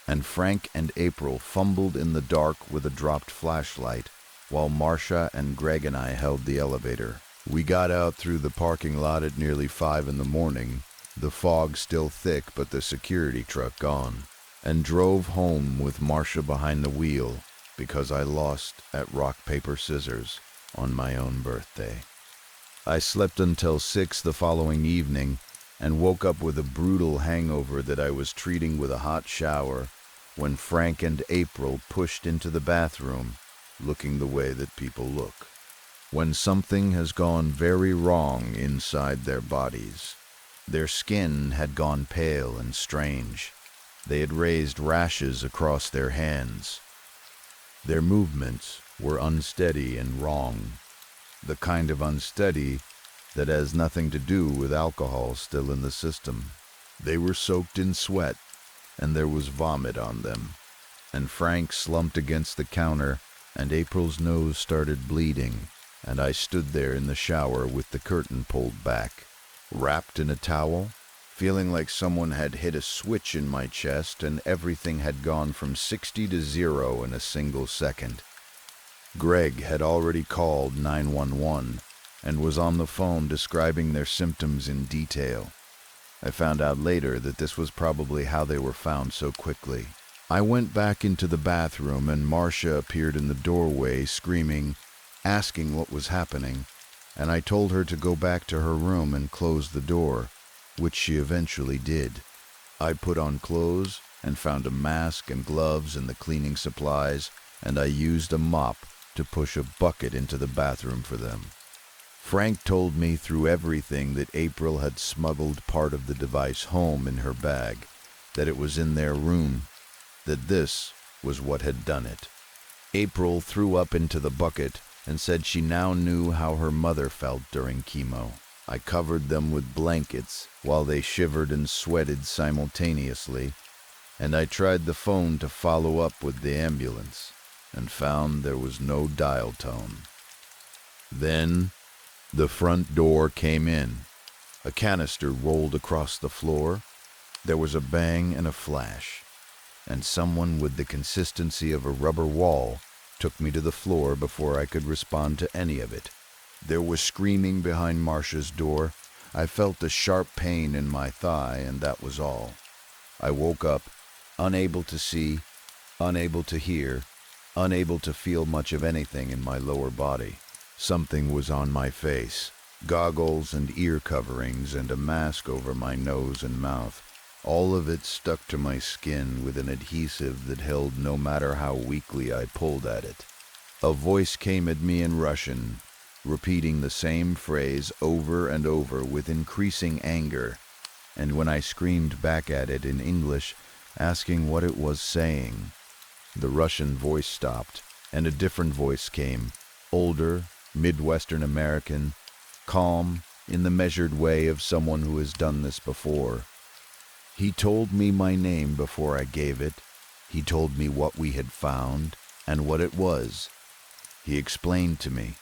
and Frank and April fumbled in the dark with a dropped flashlight, while Marcia and Greg and I held the elevator. We got out through the parking lot at nearly 5 in the morning, the fog still thick but the security truck gone, and drove home with Marcia behind the wheel because I lost at rock, paper, scissors on my own birthday. I slept until 6 the following evening and woke up with a brutal hangover that I was treating with a hot shower when Frank and April pushed into the bathroom, looking the way that people look when something has gone very wrong inside their bodies. Their skin had gone pale and strange. They had raised rashes across their hands. Their movements were unsteady and wrong, the kind of unsteady that has nothing to do with alcohol still in the system. They were soaked in sweat, and there was vomit on them, and Frank slumped against the counter, and April's nose started bleeding, and I stood there in the shower with the curtain pulled back, wrapped in a towel, feeling like someone had hit a switch in my chest and everything had gone from 60 to 0 in a single second. Greg had already called 911 and was on the phone describing their symptoms in detail. I found out later that this was probably how they were found so quickly. I went back into the bathroom and Marcia appeared in the doorway screaming, asking what was happening, and I told her to go back to her room and close the door, which she eventually did. I put on clothes and found a mask and gloves and the cleaning supplies, and I used a mop to push a bucket into the bathroom for them. Frank told me through everything that April had smuggled part of the device home in her bag, that it was in their room, that this was what had done it. April threw up into the bucket and said she now knew how her mother felt during chemo. I covered them with blankets while they shivered and sweated simultaneously, and I tried the phone to follow up with the ambulance and found there was no dial tone. Then the front door came in. A canister rolled across the floor. There was a bang and a flash, and someone with the consistency of a rubber wall took me to the floor before I could respond to any of it. There was screaming behind Marcia's door. I felt a sharp pain in my thigh, and that was all. I woke up, unable to see, unable to hear, unable to feel much of anything in my lower body. Something was on my face, goggles and ear coverings and a mask over my nose and mouth. All of it stuck to my skin with an adhesive that held no matter how weakly I pulled at it. A voice came at me in Russian, repeating the same phrase over and over with increasing anger, and when I screamed back at it in English, asking what it was saying, the Russian voice stopped, and a different voice came, older, Midwestern American, calm, in the measured way of someone who has done this before. He told me my name before I gave it. He told me what we had found and what it was. He explained to me,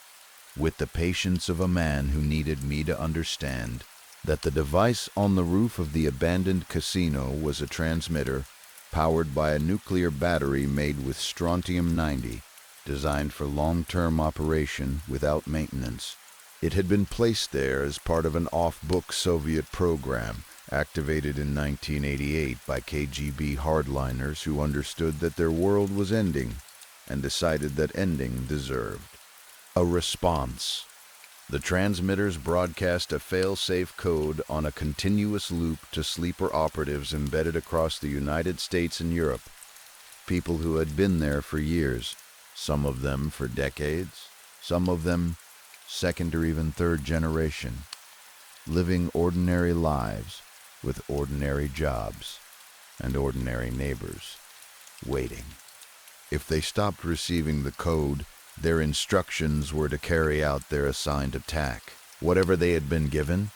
with the patience of a man who needed me to understand, that the device on the roof of the abandoned casino was a transmitter powered by a nuclear battery made with strontium-90, designed for long-term operation without maintenance. It had been placed there as part of an off-book Soviet program activated in 1988 by KGB hardliners who understood that their world was ending and decided that ending deserved a response. The transmitters broadcast a fail-safe code on a continuous loop to sleeper operatives embedded across the United States and Europe, people who had been there for years, some of them for decades, some of them second or even third generation, living ordinary lives with ordinary jobs and ordinary neighbors, waiting. If they stopped receiving the code, their instructions were to carry out their assigned attack, whatever they had been given: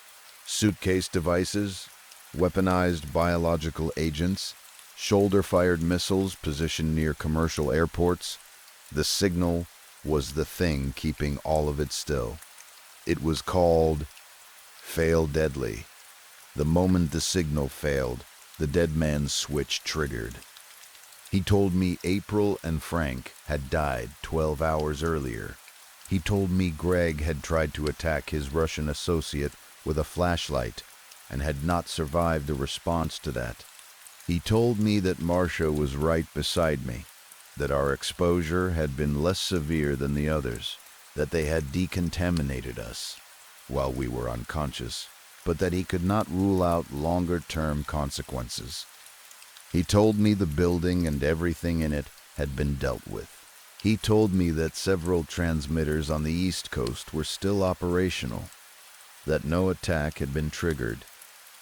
suitcase devices, weaponized biological agents, shoulder-fired missiles positioned near commercial airports. The signal was the thing keeping all of it still. It was called Fail Deadly. The moment the signal failed, the dead man's switch triggered. He told me April and Frank had died 12 hours earlier. He told me Greg had tried to attack his Russian associate with a flashlight and had not survived the response to that. He told me that Marcia was right beside me, that our exposure had been less severe than the others, that they had decontaminated us while we were unconscious, but that he could not rule out longer-term consequences. He told me the building and everything in it had been dealt with. He told me that several transmitters on the East Coast were still operational, that no attack had been triggered,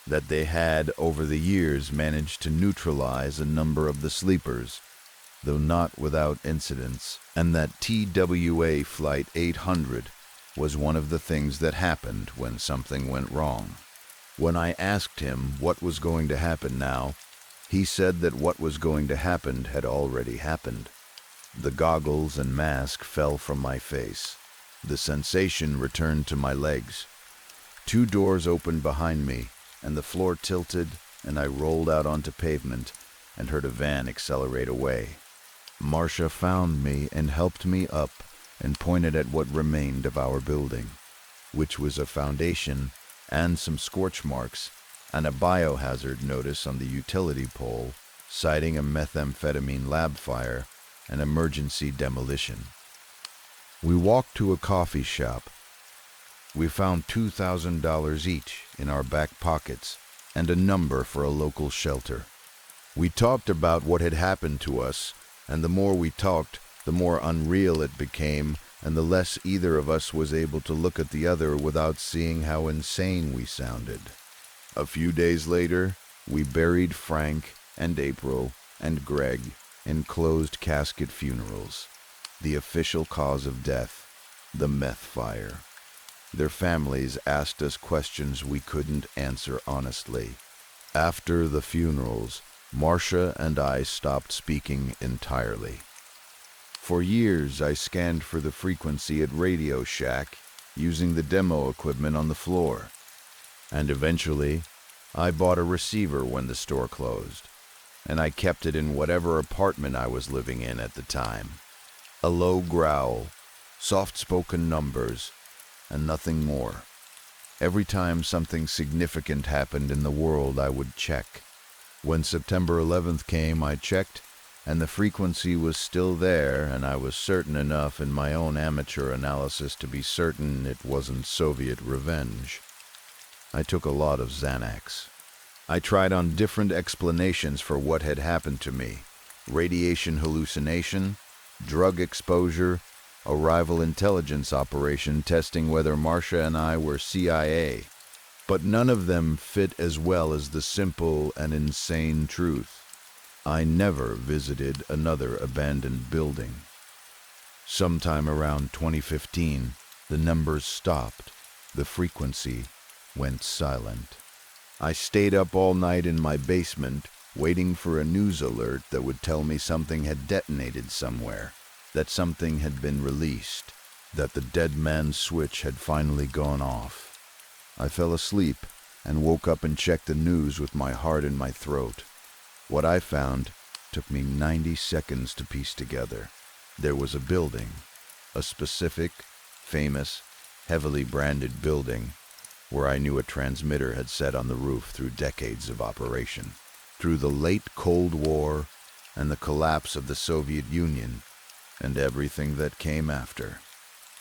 that they had, over the years, managed to neutralize a number of the sleepers, though not without incidents, and that TWA Flight 800 was one of the things that happened when something went wrong. When I asked him what was going to happen now, he said that what was going to happen had already happened. The goggles and mask fell from my face. The sensation returned to my legs. 2 doors opened behind me, and the floor tilted, and I rolled out onto pavement and heard a van accelerate away. Marcia found me and helped me up and pointed at what remained of our building, which was a foundation and some scorch marks and a biohazard notice on the utility pole citing a methamphetamine lab fire and emergency demolition. We walked to a coffee shop. We found $2,000 each in our back pockets and a number for a local shelter. We talked about what had happened to us, and the more we talked, the more unreal it became, and the less either of us was able to look at the other without seeing how insane we sounded. A few days later, we buried Frank and April and Greg in closed casket funerals. The official cause of death, the meth fire. Their families asked us questions we couldn't answer honestly. After the funerals, Marcia and I stopped speaking entirely. For years, I scanned for the frequency at Radio Shack using the demo equipment on the floor. And eventually, I bought a receiver when the store closed, and I kept it in whatever apartment I was living in at the time. A low growl, soft-spoken numbers, and nothing more. Every time something significant happened in the world, I would check. When September 11th came, I checked, and the frequency was still there, and I was certain enough in my own amateur analysis to be certain it wasn't Soviet revenge. I took a lot of Xanax. I tried on different explanations for what had happened to me: radiation hallucination, drug exposure, a rival intelligence operation testing whether Marcia and I were CIA. But none of them fit as well as the simple and insane truth. I never visited another abandoned building. Sometime around 2015, the numbers stopped. The frequency went silent. I stayed up all night in my basement, waiting for a news alert that would tell me something had detonated somewhere, that something had been released, that the dead man's switch had finally gone off. I fell asleep and woke up and checked the news with my heart in my throat. What I found took me 90 seconds to piece together. There was a building, a specific, famous, heavily branded building, where I knew a transmitter had sat on the roof through decades of operation. Through the late Cold War and the collapse of the Soviet Union and everything that came after.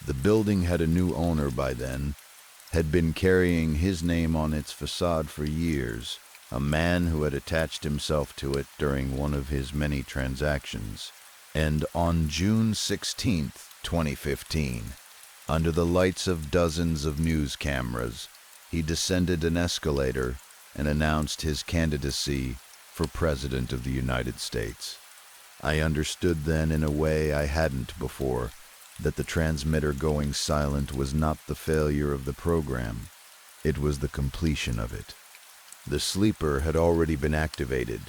The building had a new owner by then, had been carrying his name on its facade for years, a man who had attached himself to it during one of his many transactions. And on June 16th, 2015, under the lights of dozens of news cameras, he descended an escalator and announced his candidacy for President of the United States. I understood then in a way I hadn't before that the transmitter going silent was not the failure of the program. It was the completion of it. The sleeper had already been activated,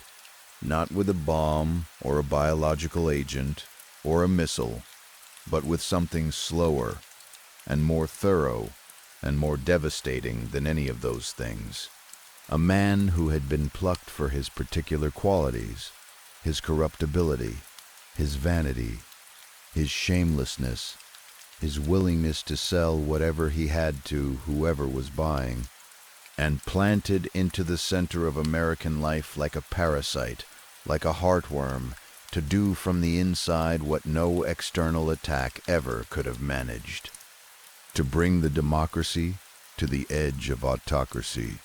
not with a bomb or a biological agent or a missile, but with something slower and more thorough and more devastating than any of those things. A man who had been plucked for his particular qualities, his corruptibility, his vanity, his shamelessness, his willingness to sell whatever he had to whoever was buying, and planted into the center of American life like a parasite, like a heartworm, to do from the inside what no external attack ever could have managed. To bring the democracy to the edge of autocracy,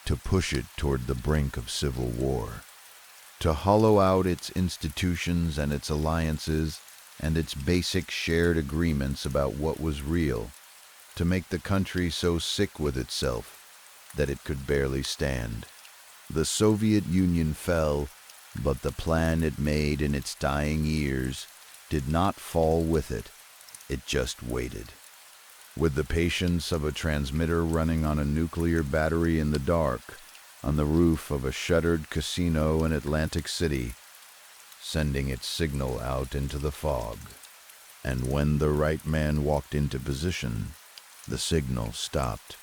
to push it toward the brink of civil war, to hollow out its institutions and its alliances and its basic shared agreements about what was real, to make the country so sick with itself that it could barely stand. The Soviet Union fell, but the plan it made in its dying years did not fall with it. It just waited. With the patience of a transmitter running on a nuclear battery in the dark, on the roof of a shuttered casino in Atlantic City, sending its signal out into the fog. And when the right man walked into position, the signal stopped,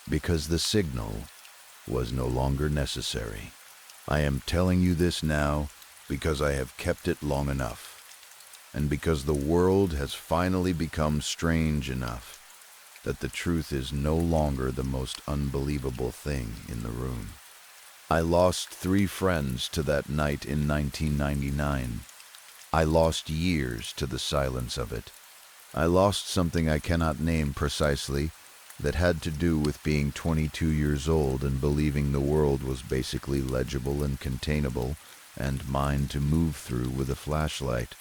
because the signal was no longer necessary. I am telling you this now because I have kept it long enough, and because the world has finally become strange enough that the truth is no longer the most unbelievable thing in the room. I lost 3 friends to that night in 1999. I lost years to the silence of it. I lost something I cannot name precisely that had to do with being 22 years old and believing the world was basically legible and containable and mine to move through with a flashlight,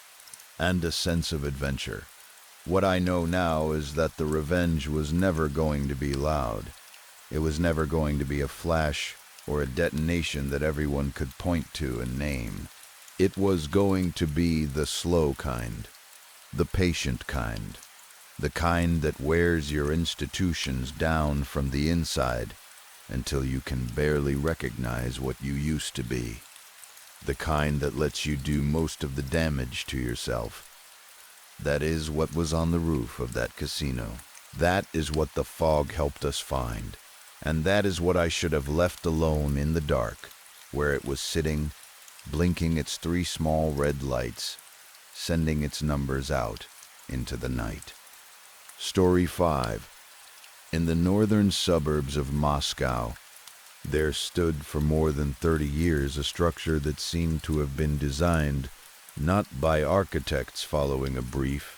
and a sense of adventure. What I know now is that the revenge was never going to be loud. It was never going to be a flash or a detonation that everyone could point to and name. It was going to be the slow kind, the patient kind, the kind that wears your institutions down from the inside until you can barely recognize what you used to be, the kind that lets you do most of the damage to yourself. That is what was on the roof of that casino. That is what the fog helped us find. And that is what I should have left alone in the dark, where it was sitting, blinking its 3 small red lights, sending its numbers out into the night. Story 5. In the northern suburbs of Moscow, there stood for more than 30 years a structure that seemed to have been designed not by architects following a brief,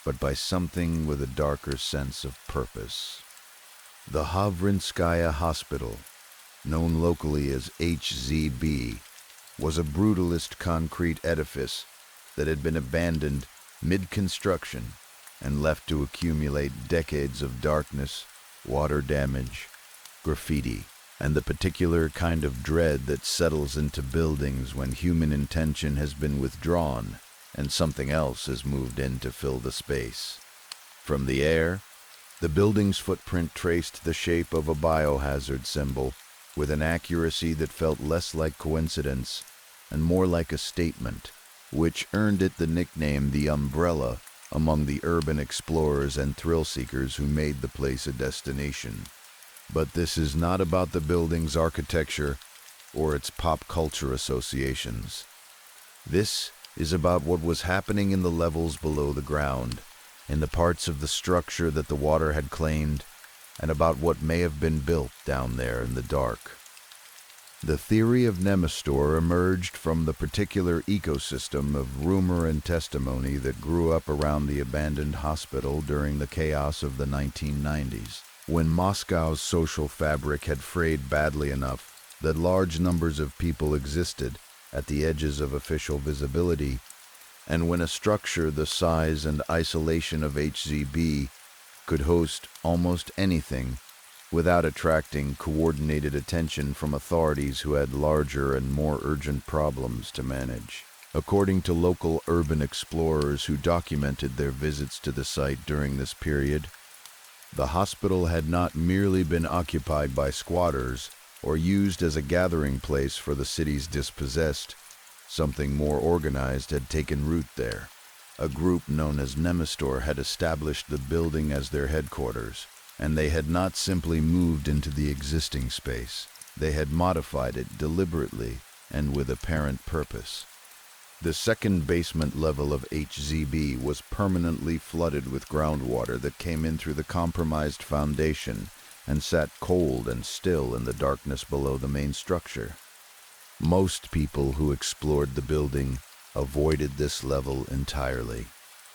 but by something with a darker sense of purpose. The Havrinskaya Hospital, known locally as HZB, was a brutalist concrete edifice that had been abandoned mid-construction and left to accumulate decades of darkness, water damage, graffiti, and the particular kind of dread that settles into buildings when human intention has been withdrawn and something else has moved in to fill the space. From the air, the building's footprint traced the shape of a biohazard symbol with an accuracy that felt less like coincidence and more like a statement, which earned it the nickname the Umbrella among the urban explorers and thrill-seekers who made the place a destination. But this is not about the building's architecture or its pop culture associations. This is about what was happening in the levels below the ground, in the parts of the structure that the water had claimed, and about what may have been built down there in the dark. The theory of Nemastor emerged from the particular ecosystem of rumor and testimony that grew up around the abandoned hospital during the chaos of the 1990s, when Moscow's social fabric had frayed badly enough that large numbers of people existed at the edges of official visibility, and when a structure the size and isolation of HZB could host almost anything without attracting coordinated attention from authorities who had larger and more urgent problems to manage. According to local urban explorers who documented their visits to the site during this period, the hospital had not merely been occupied by squatters or used as a gathering place for the city's dispossessed. Something more organized had taken root there. A group known as Nemastor had established the building as their headquarters, and they had not simply moved into the existing space. They had modified it deliberately and with apparent purpose. The second basement level of HZB was permanently flooded with groundwater that came in through the compromised foundation and sat cold and still in the darkness below the main structure. Most people who explored the building avoided this level entirely,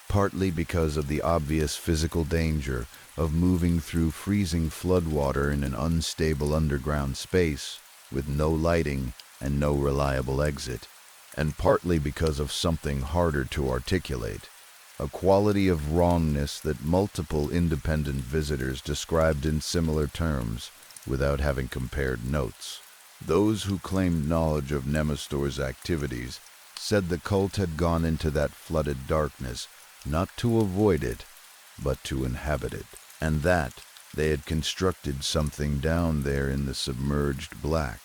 partly because of the obvious physical danger of moving through freezing floodwater in an unstable underground space with no lighting and no reliable exit, and partly because of something harder to articulate, a quality of wrongness that multiple independent visitors described in similar terms without having compared notes. Those who claimed knowledge of Nemastor's activities said the cult had gone into that flooded darkness not to avoid it, but to inhabit it, and that they had constructed something down there in the submerged black,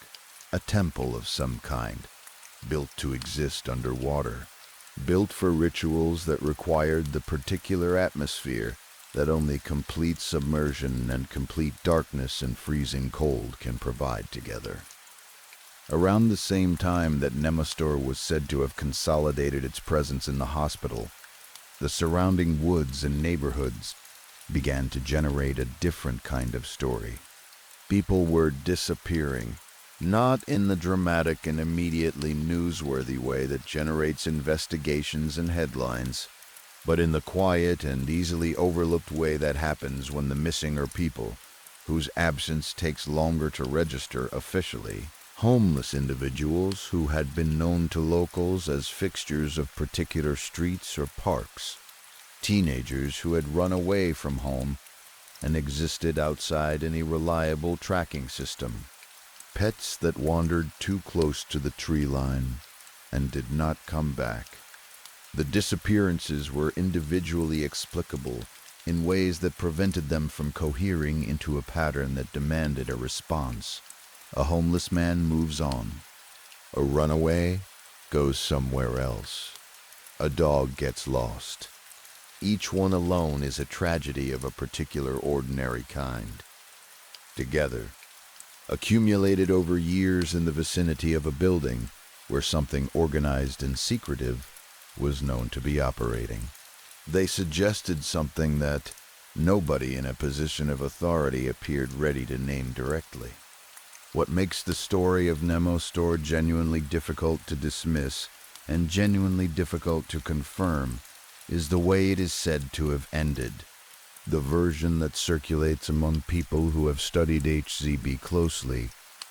a temple of some kind, built to exist underwater, built for rituals that required the particular atmosphere that only complete submersion and complete darkness and freezing cold can provide together. Around the same time that Nemastor was said to have consolidated its presence in the hospital, the surrounding woods and neighborhoods began to generate a different kind of story. People were disappearing, not in the dramatic and immediately newsworthy way that generates investigations and headlines, but in the quiet and easily overlooked way that happens when the missing are people whose absence takes longer to register officially. Homeless individuals who had been known to locals as fixtures of particular streets or parks. Teenagers who had run away from home and existed outside any reliable tracking system. Pets that wandered too close to the tree line and did not come back. The disappearances were individually explicable in ways that prevented them from cohering into a pattern that demanded a response. A homeless man moves on. A runaway goes somewhere else. A dog gets lost. Each one alone is a tragedy of a particular ordinary kind. Together, accumulated over years in the vicinity of a building where something organized and secretive was known to be operating. They suggested something that nobody in a position of authority appeared ready to name directly. What makes the story of Nemastor genuinely difficult to dismiss and genuinely difficult to confirm is the way it is said to have ended. The version that circulates among people who have studied HZB closely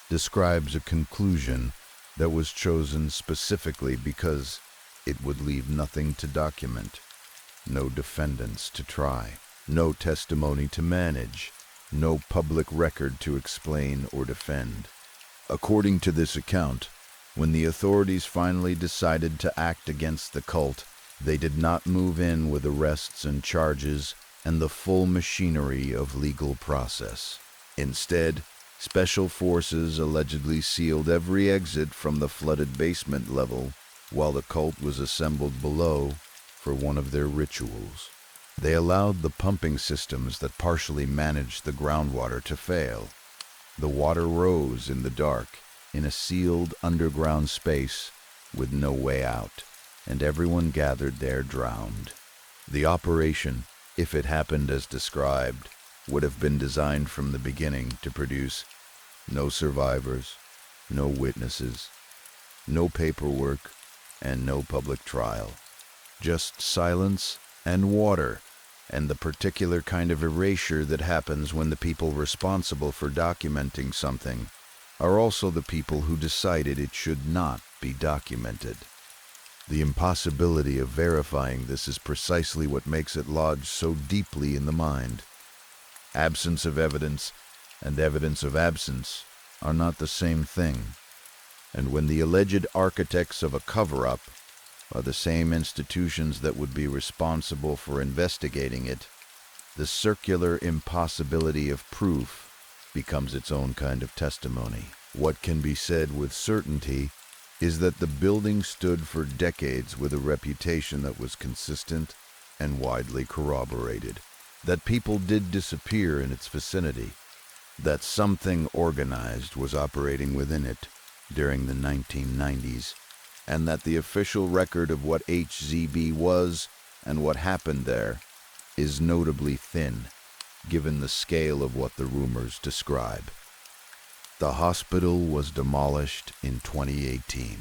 describes a conclusion that was chosen specifically because it would leave nothing to document, no defendants to try, no testimony to manage, no public record to explain or defend. According to this account, when the authorities finally decided to act against the cult, they did not move in with arrests and charges and the full machinery of legal process. Instead, special forces allegedly sealed every exit from the flooded basement level while the cult was assembled below for one of their rituals. They allowed the pumping systems that partially managed the groundwater to fail. The water rose in the dark in a sealed underground space with no way out, and everyone gathered there drowned. The operation, if it happened as described, would have been designed from the beginning to produce no survivors, no witnesses, no paperwork, and no public trial. Just silence and water, and the particular kind of erasure that happens when the people responsible for documenting something are also the people who decided it should not be documented. The impossibility of verifying this is precisely what makes it lodge so deeply in the mind. Absence of evidence and evidence of absence are not the same thing, and when the alleged architects of a cover-up are the same institutions that would be responsible for investigating it, the circular impossibility of proof becomes its own kind of testimony. What can be said with certainty is that the building stood for decades with a reputation that was consistent and widely corroborated, that people did disappear in its vicinity, that something organized was operating within it, during the 1990s, and that the official record of what HZB was and what happened there is notably thin, given the scale of what the rumors describe. The hospital was demolished in 2018.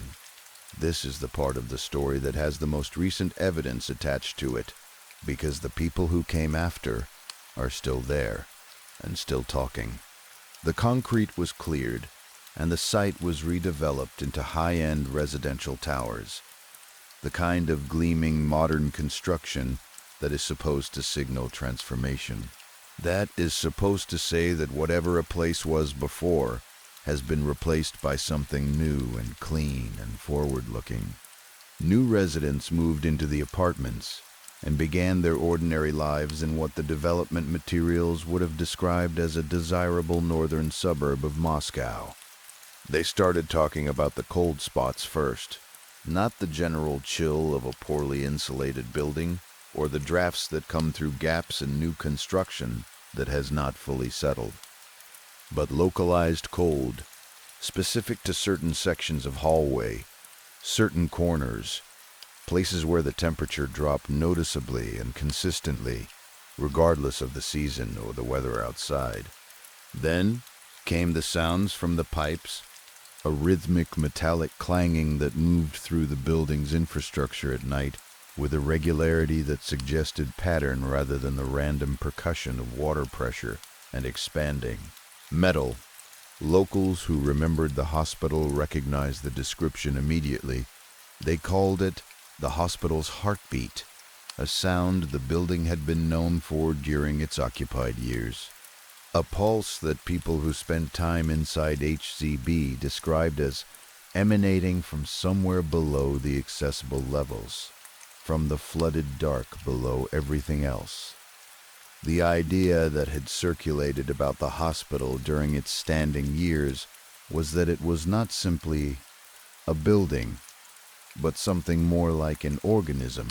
This is the part of the story that has the most recent evidence attached to it, because the people who came after are still there and still talking. The concrete was cleared, and the site was redeveloped into high-end residential towers, the kind of gleaming modern construction that is supposed to signal transformation. That is supposed to say that whatever a place was before has been replaced by something new and clean and forward-looking. New residents moved into the apartments and began their ordinary lives in what the development materials would have described as a desirable northern suburb of Moscow. They started talking about the cold spots first, not the general chill of a poorly insulated building or the drafts that come through gaps in new construction that has not fully settled, but localized cold, specific to certain sections of hallway, certain corners, places where the temperature dropped noticeably and consistently, regardless of the season or the weather outside. Then came the sounds from the pipes, a rhythmic metallic clanging that moved through the building's infrastructure at night with a regularity that suggested pattern rather than the random percussion of water pressure and expanding. Metal. Locals who remembered the hospital recognized the description immediately. They called it the hospital's heartbeat, a sound the building had been known for during its occupied years. A pulse that people who spent time inside HZB described as emanating from somewhere below the accessible levels, from the flooded dark below everything else. The idea that had circulated about the hospital during its standing years was that it was not simply a building, but something more like an organism,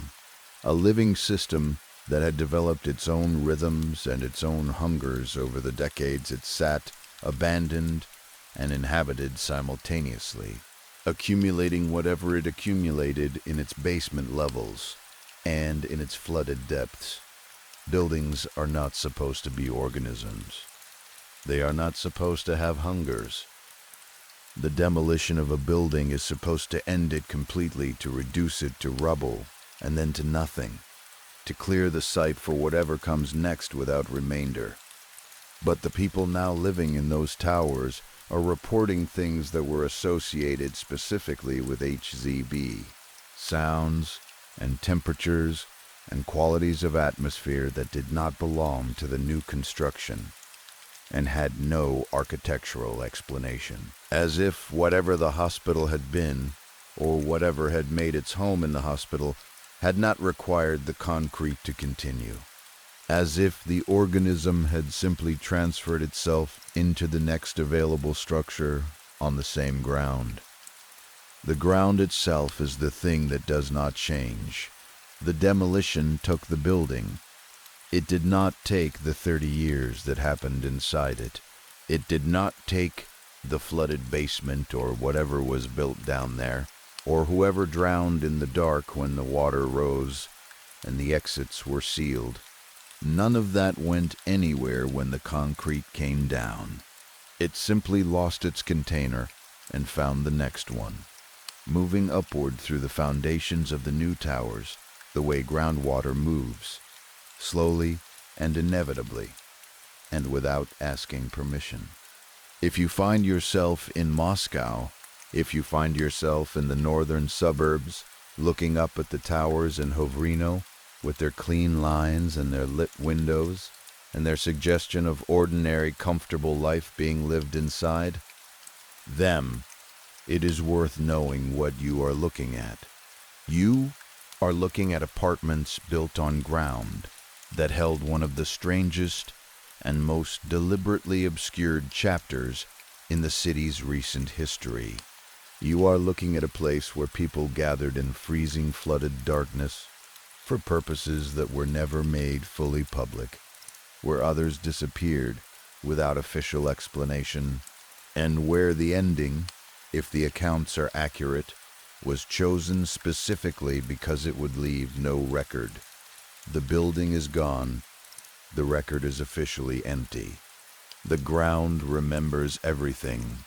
a living system that had developed its own rhythms and its own hungers over the decades it sat, abandoned and inhabited simultaneously, accumulating whatever it accumulated in its basement levels and in its flooded depths. Buildings are not supposed to be organisms. They are not supposed to have hungers. The demolition of a building is supposed to end it completely, to reduce it to rubble and then to nothing, to clear the site for whatever comes next without remainder. But the people now living in those towers are reporting things that were associated specifically with HZB, sounds and temperatures and qualities of atmosphere that did not belong to the new construction and had no architectural explanation. As if whatever the hospital had been, or whatever had made its home in the hospital, had not required the concrete to continue. As if the organism had simply transferred itself into the next available structure on the same ground. The ground itself is the thing that does not change. The demolition took the building. It did not take the 30 years that happened inside it. It did not take the flooded basement or whatever was built down there, or whoever drowned in the dark when the water rose and the exits were sealed. None of that went anywhere when the concrete came down. It simply lost its container and found the next one, moving upward through the foundations of the new towers, the way groundwater moves, slowly and inevitably, and without asking permission. If you find yourself in Moscow, if you find yourself in the northern suburbs, looking up at the towers in Hovrino, with their clean lines and their lit windows, and their suggestion of ordinary, comfortable life being lived inside, it is worth knowing what you are looking at. You are looking at apartments built on ground that held one of the strangest and most deliberately obscured chapters in the city's recent history. You are looking at a place where people gathered in freezing flooded darkness for purposes that were never made fully public, where others disappeared without official explanation, and where the ending if the accounts are accurate, was chosen specifically because it would leave no record. The building is gone. The record is officially empty. The ground remembers everything,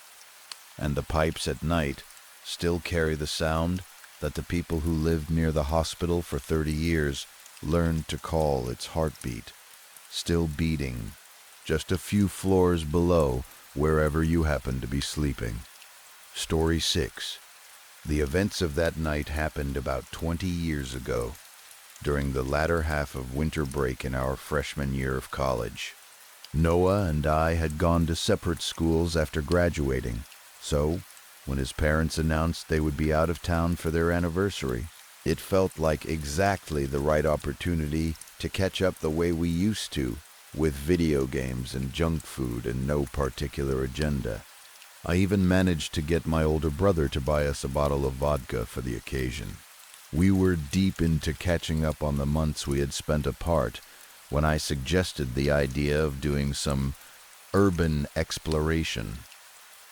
and the pipes at night still carry the sound that the people who lived near the hospital for 30 years learned to call its heartbeat, still beating, just a few floors below wherever you happen to be sleeping. Story 6. The events of that night happened about 20 years ago, during the latter half of winter break in our freshman year of college. Noah and I had gone to separate schools after graduating, so when his parents announced they would be out of town for their anniversary, it felt like exactly the right opportunity to catch up the way we used to, with video games and junk food and no particular agenda. I even managed to get my older brother to buy us a bottle of vodka for the occasion. We were deep into catching up on the months we had spent apart when I suggested the idea of doing some urban exploration,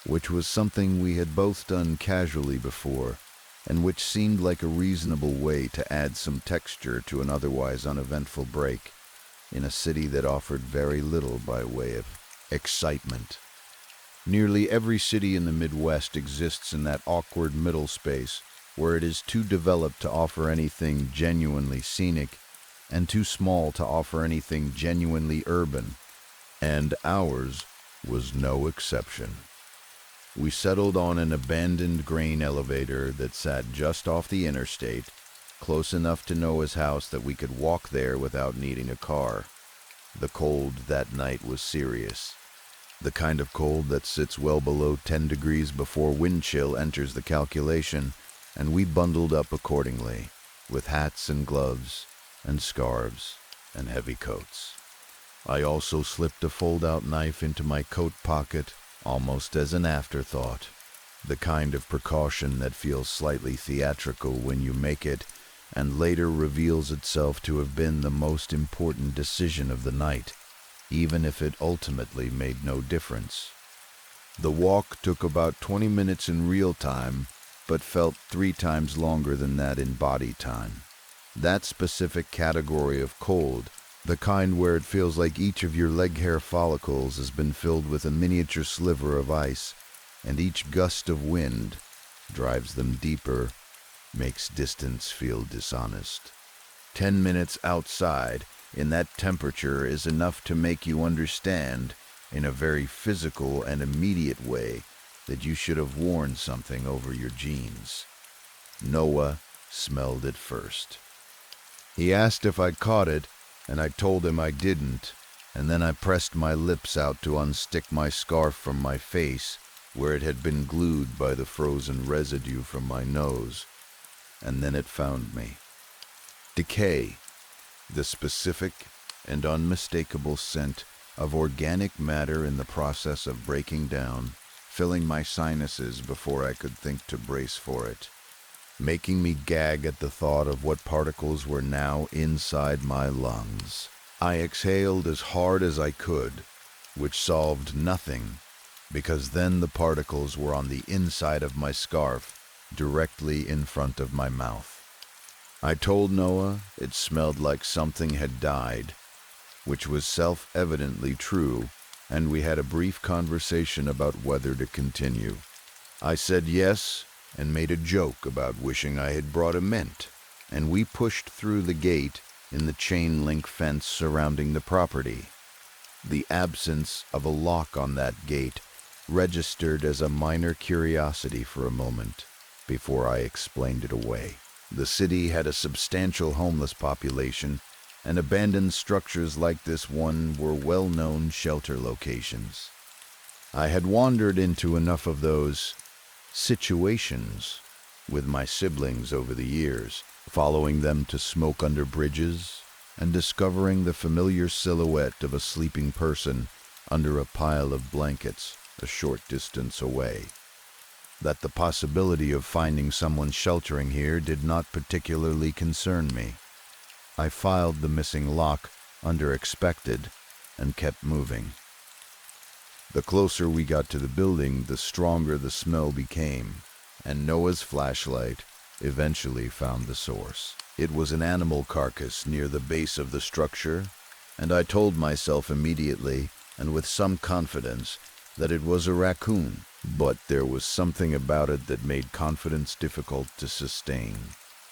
which was something we had both done casually before, and which seemed like a reasonable way to add some texture to an otherwise uneventful break in a city that offered very little by way of excitement. Nearly every city in the Midwest exists in that awkward middle space where it is too developed to offer anything genuinely scenic and too small to offer anything genuinely urban, and ours was no exception. We settled on an abandoned grain elevator that sat just off the interstate, close enough to Noah's house that we could walk there without needing a car. The cold that night was serious. The kind of cold that sits well below 10 degrees before wind chill enters the calculation, and we bundled up accordingly, with hats and gloves and scarves and heavy coats. I also slipped a fold-out knife into my coat pocket almost as an afterthought, the kind of precaution that feels slightly theatrical when you make it and later reveals itself to have been the most important decision of the night, even if it ultimately made no difference. The walk took about 20 minutes in real time, but felt 3 times longer than that in body time. That specific category of cold, the kind where it feels like each of your leg hair follicles has been filled with a miniature sliver of ice, and each gust of wind drives them deeper, makes distance feel dishonest. 10 minutes outside in that temperature is enough to make you understand, in a very physical and immediate way, that you should have worn something over your jeans. Noah smelled it first. He asked if I caught it, and I told him I didn't, and then I pressed my lips out to unstick my scarf from my face, where it had been glued by the frozen residue from my nose, and then it found me. Decay, the specific and unmistakable scent of organic matter in the process of breaking down, filling my sinuses before I could think to brace for it, making me gag at the thought of what particles were now inside my lungs. I exhaled as hard as I could, which solved nothing, because then the particles were on the inside of my scarf, directly in front of my mouth. I told Noah it smelled like something had died, which was self-evidently true, and we had a brief conversation about whether to continue. I said yes, and made a joke about wishing I had brought a mint, and we pushed through the gate in the chain-link fence surrounding the property. The absence of a lock on that gate registered as a minor curiosity for a moment, before I explained it away. The city had a substantial homeless population, and abandoned structures like this one were well-known shelter locations. I had wandered into enough of those situations with my siblings over the years, following them to smoke under bridges and discovering the familiar silhouette of a sleeping person under a pile of blankets a short distance away, that the possibility of finding someone sheltering here did not particularly concern me. I filed the missing lock under expected and kept moving. The closer we got to the building, the stronger the smell became, and Noah's flashlight eventually found the source. It was an animal carcass near the base of the structure, and I told myself immediately, and with some confidence, that it was a raccoon. But there was something about it that made confidence difficult to sustain.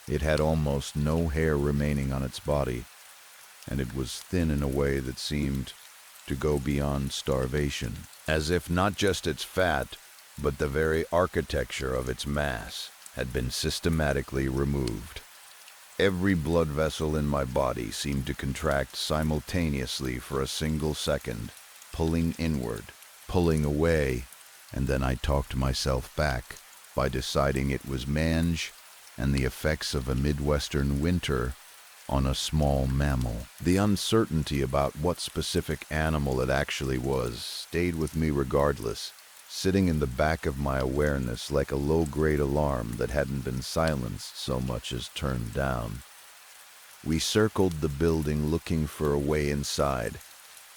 It had almost no hair remaining on its body, and it was thin in a way that seemed to go beyond starvation, as if not just its fat, but the very architecture of its mass had been systematically removed. Every blood vessel in my body seemed to contract simultaneously for a single second, pulling inward, pulling away, and then I talked myself back by deciding it was mange and the effects of a Midwestern winter on a small mammal. The uncertainty about what specific animal it actually was stayed with me regardless, sitting in the back of my awareness like a low-grade alarm that hadn't been silenced so much as turned down. We circled the building looking for a way inside,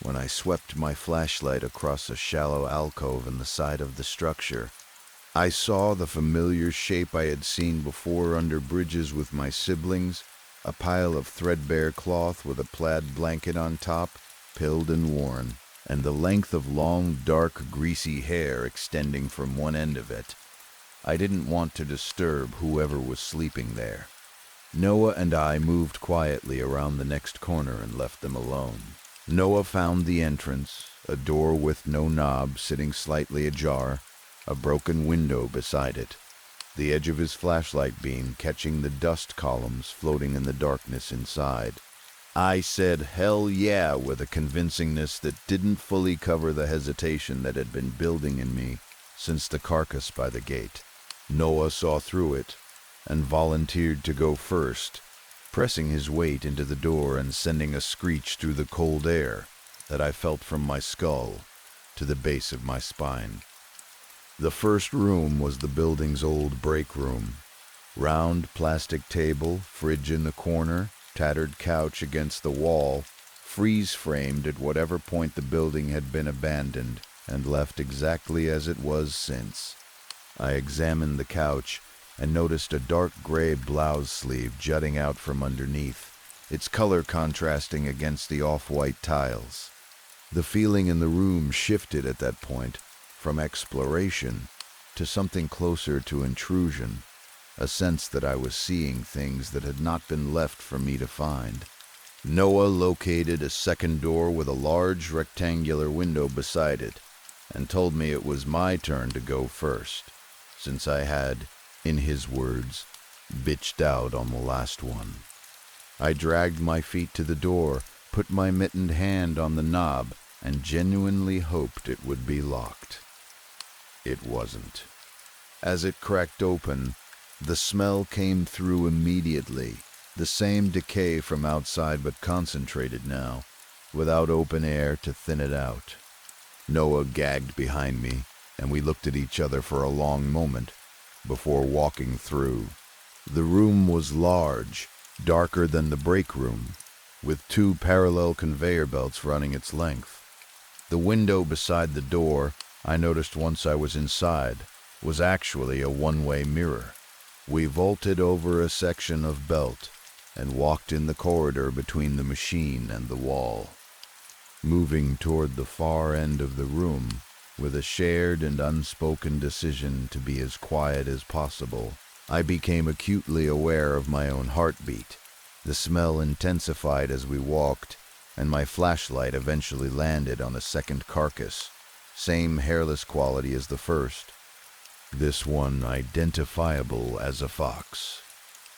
when I swept my flashlight across a shallow alcove in the side of the structure. I saw the familiar shape I had seen before under bridges with my siblings, a pile of threadbare cloth with a plaid blanket on top, pilled and worn, and the length of long, dark, greasy hair extending from one end of it. I didn't want to disturb whoever was sleeping there. Noah and I moved quietly around the next corner and left them alone. Noah found the entrance, a door with no knob sitting slightly ajar, a broken window beside it, the edge of his flashlight beam catching the dust columns floating in the darkness inside. I said hell yeah with a convincingness that didn't fully cover the hesitation that had been building in me since the carcass by the gate. Noah saw through it and volunteered to go first, pressing his weight into the door and sending a screech through the cold air that I felt from my skull to the base of my spine. The first room was the building's old break room. Round plastic table, fridge in the corner, tattered couch against the wall, freeze-framed at whatever point the building had been abandoned and left exactly as it was since. I examined the couch and noticed a dark gray blouse sleeve jutting out from underneath, its color contrasting against the off-white tiles. The feeling in the room shifted at that point, from exploration to something closer to intrusion, a sense that I was seeing things that had not been left for me to find. Noah located a second door with a large rectangular window beside it and told me it was my turn to go first, since I had, in his words, bitched out on the last one. I dragged my feet to the door, put my mittened hand on the knob, and genuinely hoped it would be locked. It wasn't. As it cracked open, the smell came through immediately, the same decay from outside but concentrated now, without open air to thin it out. Noah gagged behind me, and we looked at each other for a long moment before walking through. The room was large, darker than the break room, with 2 parallel conveyor belts running its length. The window beside the door, I noticed once I was inside, was actually a one-way mirror. We vaulted over a section of belt and walked in the corridor between the machine and the wall, moving toward the far end of the room with a shared and unspoken decision to be as quiet as possible. I became acutely aware of my own heartbeat. The smell intensified as we walked, and my flashlight eventually landed on a second carcass, same hairless quality as the first. This one identifiable as a fox,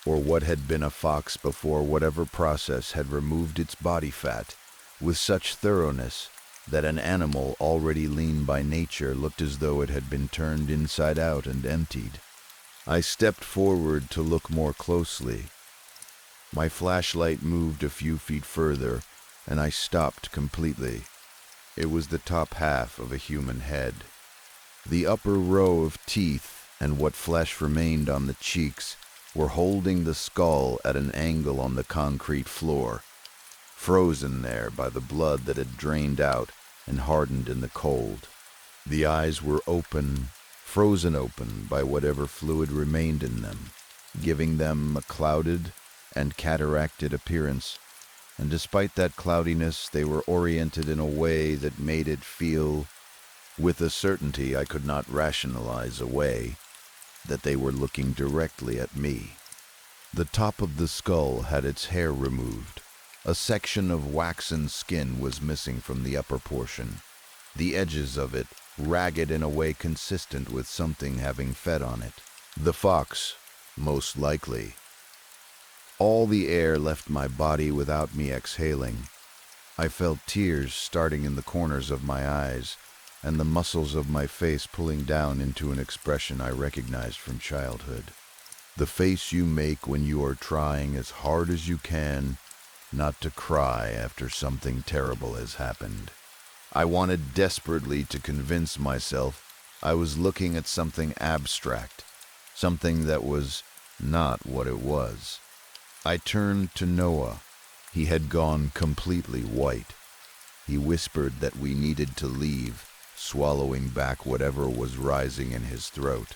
or what had been a fox before whatever process had removed its body fat with such thoroughness that an animal already lean by nature looked as though it had been turned inside out and emptied. I stepped forward to look more closely. My flashlight moved a few feet further, and I stopped completely. It was the top half of a human head. The upper row of teeth and what flesh remained on the cheeks were holding the skull at an angle on the concrete floor, frozen there by the blood that had drained out and hardened in the cold. The eyes were open, frozen open by whatever fluid remained in them, giving them a clouded and cataracted appearance, and despite that cloudiness, they were oriented in a way that made it feel, with a certainty I could not rationalize away, that they were looking directly at me. The top of the skull had its hair removed. A section of waxen skin was missing from the upper portion, the edges of it ragged in a way consistent with something having fed on it. The fox, most likely. All the air left my body without me exhaling. I felt tears starting in the corners of my eyes, and the muscles of my face pulling down into an expression I recognized from childhood. The face you make when you are trying as hard as you can not to cry after something terrible has happened. I wanted desperately to convince myself I was looking at something abstract, something that was not what it was. I turned to Noah. He had gone completely white. He whispered that we needed to leave, swallowing back whatever was rising in his throat,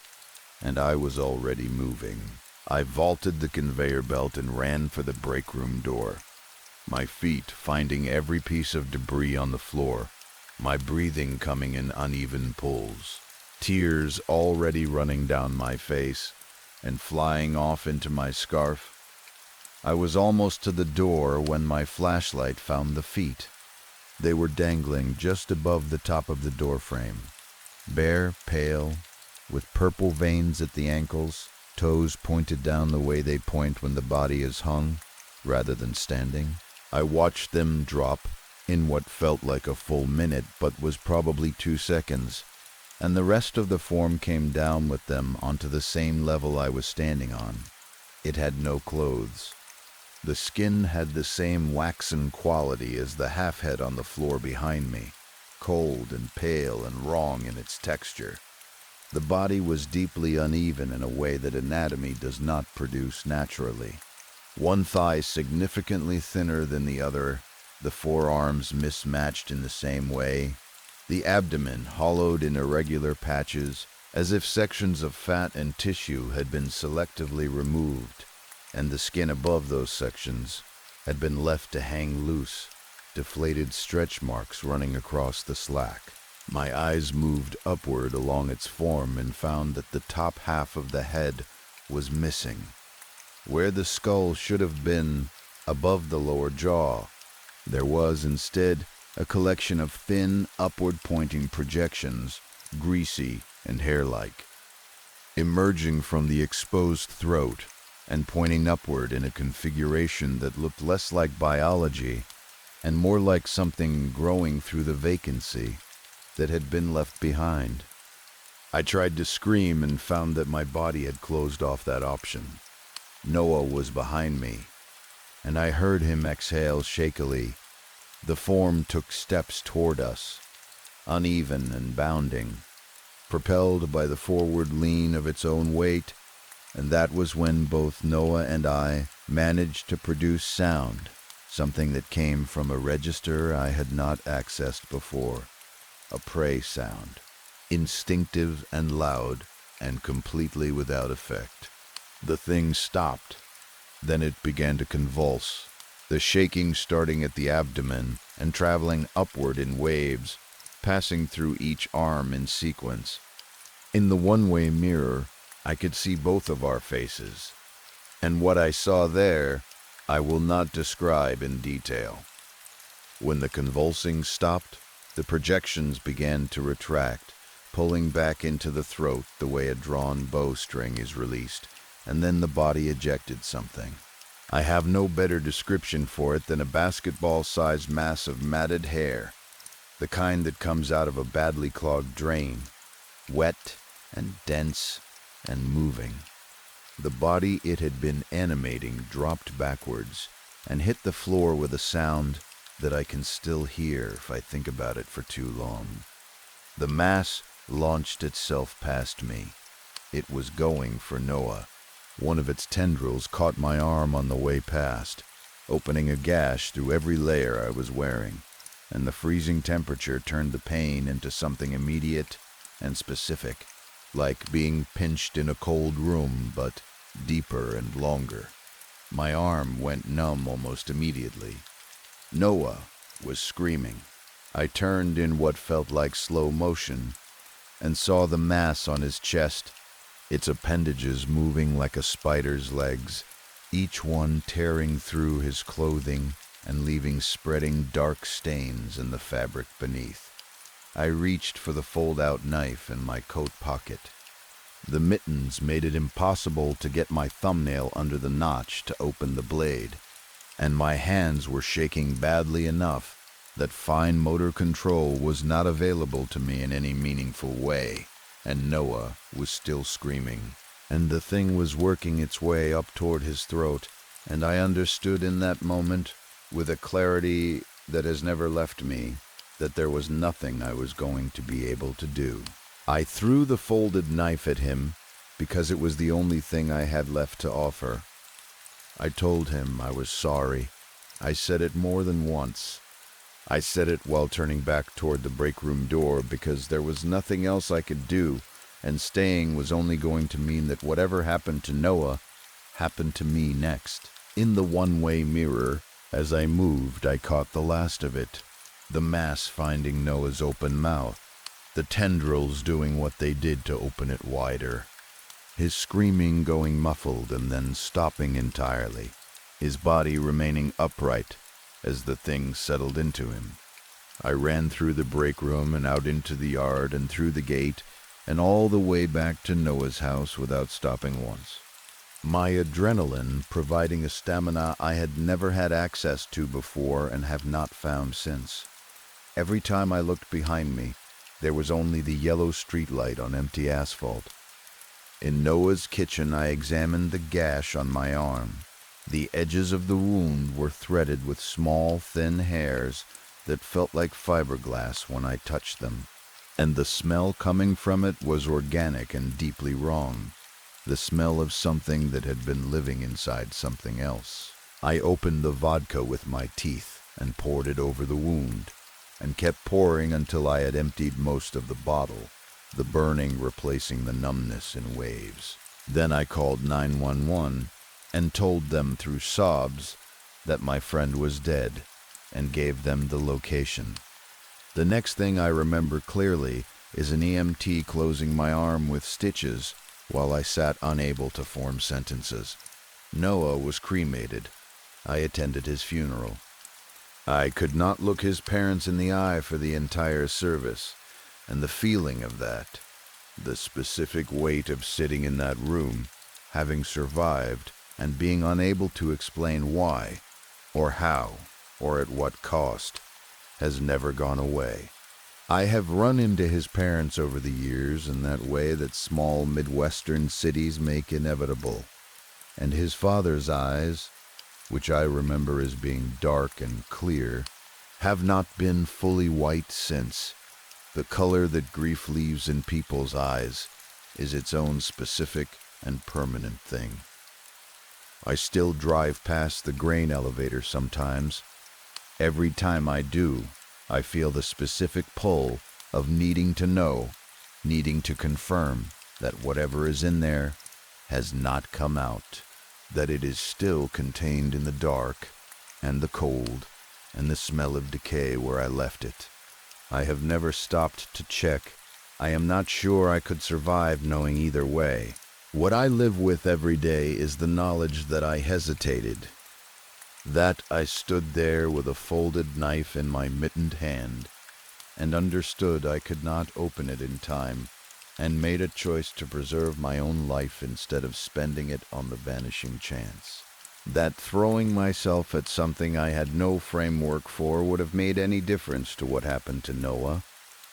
and I was already moving. I vaulted the conveyor belt and ran for the break room door, my feet finding every piece of debris on the floor, my breathing coming in uneven pulls, tears already running down my face and flying off into my scarf. I was almost to the door when my flashlight found the feet. They were dangling just above the top of the door frame, bare, pale, with purple veins at the ankles, toes pointed down the way they point when the body is hung, rather than standing. I watched them drop in what felt like a full minute, but was probably 2 seconds, and the rest of the form came down with them onto the same level I was standing on. It had no clothes. The skin had the same waxen quality as the half-head on the floor behind me, cold and pale and wrong in its texture. The body was deeply uneven in a way that anatomy does not produce naturally. One thigh significantly thinner than the other, the forearms mismatched in the same way, the abdomen hollowed in irregular patches, as if sections of fat and tissue had been selectively removed, and the skin above those sections had been left to hang loose, deflated stretch marks running across the slack. My eyes moved upward along its form and found that the top half of the head was missing. Where the skull should have been above the lower jaw, there was instead a collection of thin, upward-pointing projections, greasy and hair-like, emerging from the exposed throat and pointing upward in a configuration that looked less like biology and more like something growing through the vacancy that had been left behind. I tried to scream and found that my body had closed off that option. Noah was behind me, and I heard him exhale shakily. The form took steps toward us, uneven and bounding, propelled by the forward lean of its own weight, and that was when both Noah and I managed to produce sound, something that came from a register I had not accessed before, a prey sound, instinctive and loud and completely without effect. The thing stopped. Then it began to convulse, the shaking starting at the abdomen and traveling upward in waves, passing through each arm in sequence. In the one-way mirror, I could see both of our faces, and what I saw there, I will not describe in detail. When the convulsing stopped, the projections began to retract, pulling back into the throat the way a drawn bowstring is released, and then the body ejected something. I have no better description for it than a basketball-sized mass of matted hair, the kind that comes out of a badly clogged drain, wet and dense and moving. The body it had been animating dropped backwards and hit the floor with a sound that I can still hear if I think about it for too long. The mass launched itself past me. It was going for Noah. One of its tendrils caught my arm on the way past, opening a gash through every layer I was wearing. and the freezing temperature turned the pain into something immediate and specific, like being pinched in a cold room, but deeper and longer. My arm went numb almost immediately. Noah was screaming. I turned in what felt like slow motion and saw the mass on his chest, its appendages moving like a spider's legs, each one tearing through his clothing and leaving spreading dark stains in the fabric beneath. I reached for the fold-out knife in my coat pocket. The mittens made it impossible to get my thumbnail under the notch to open the blade, and my hands were shaking badly enough that fine motor control was not available to me in any meaningful way, and Noah was still screaming, and the thing was working its way up toward his throat, and I understood in that moment, with a clarity that has never left me, that there was nothing I was going to be able to do. I threw the folded knife at him because it was the only thing I had left to offer. I told him I was sorry. I said it more than once. I said it while turning back toward the break room door because there was nothing else I could do, and staying was only going to mean that whatever happened to Noah happened to me next. In the one-way mirror, as I moved, I caught the last of it. The mass finding Noah's open mouth, the tendrils doing what they did to open it wider, his screaming going muffled and then stopping entirely, his body remaining upright as the thing settled into him. I ran through the break room and out into the yard and through the gate and all the way back to Noah's house without stopping once. My adrenaline providing a stamina I had never had access to before and have not found since. Every time I looked behind me, there was only the yellow streetlight on empty asphalt. In Noah's kitchen, I examined the gash on my arm. The edges of the wound were threaded with small, thin hairs that felt like fiberglass when I touched them, and the smell coming from it was organic and deeply wrong, the smell of something that had been living inside something else. I opened the vodka with my teeth and poured it over the wound, and kept pouring until I had emptied most of the bottle, the burning replacing the numbness in waves. Then I called 911 and told them through sobs that my friend was dead, and gave them the location. The next thing I remember clearly is an EMT closing my arm with stitches while I sat unable to form sentences. Noah was cremated. I attended his funeral. I could not look his parents in the eye for the entire service, and the feeling of that, the specific weight of sitting in that room, having survived, and being unable to explain why, or how, or at what cost, has never gone away. I have run into his parents over the years in that way that small Midwestern cities make inevitable, and his father's eyes, which I remember as being dark and clear, have not been fully white since. The color that grief leaves in people's eyes is its own specific and permanent thing. I still drive past the grain elevator sometimes. Every time I do, I feel the specific pull of needing to know, needing to confirm that whatever is in there has not come out, that it is still contained in the dark and the cold and the smell of decay where I left it. I have never stopped to check. I am not sure I could survive knowing either way. What I live with every day is the knowledge that I hesitated, that I stood there with a folded knife in my mittened hand, and understood I could not open it in time, and made a choice to preserve my own life instead of spending it on the vanishing chance. That throwing myself at something I had no framework for would have made any difference to what happened to Noah.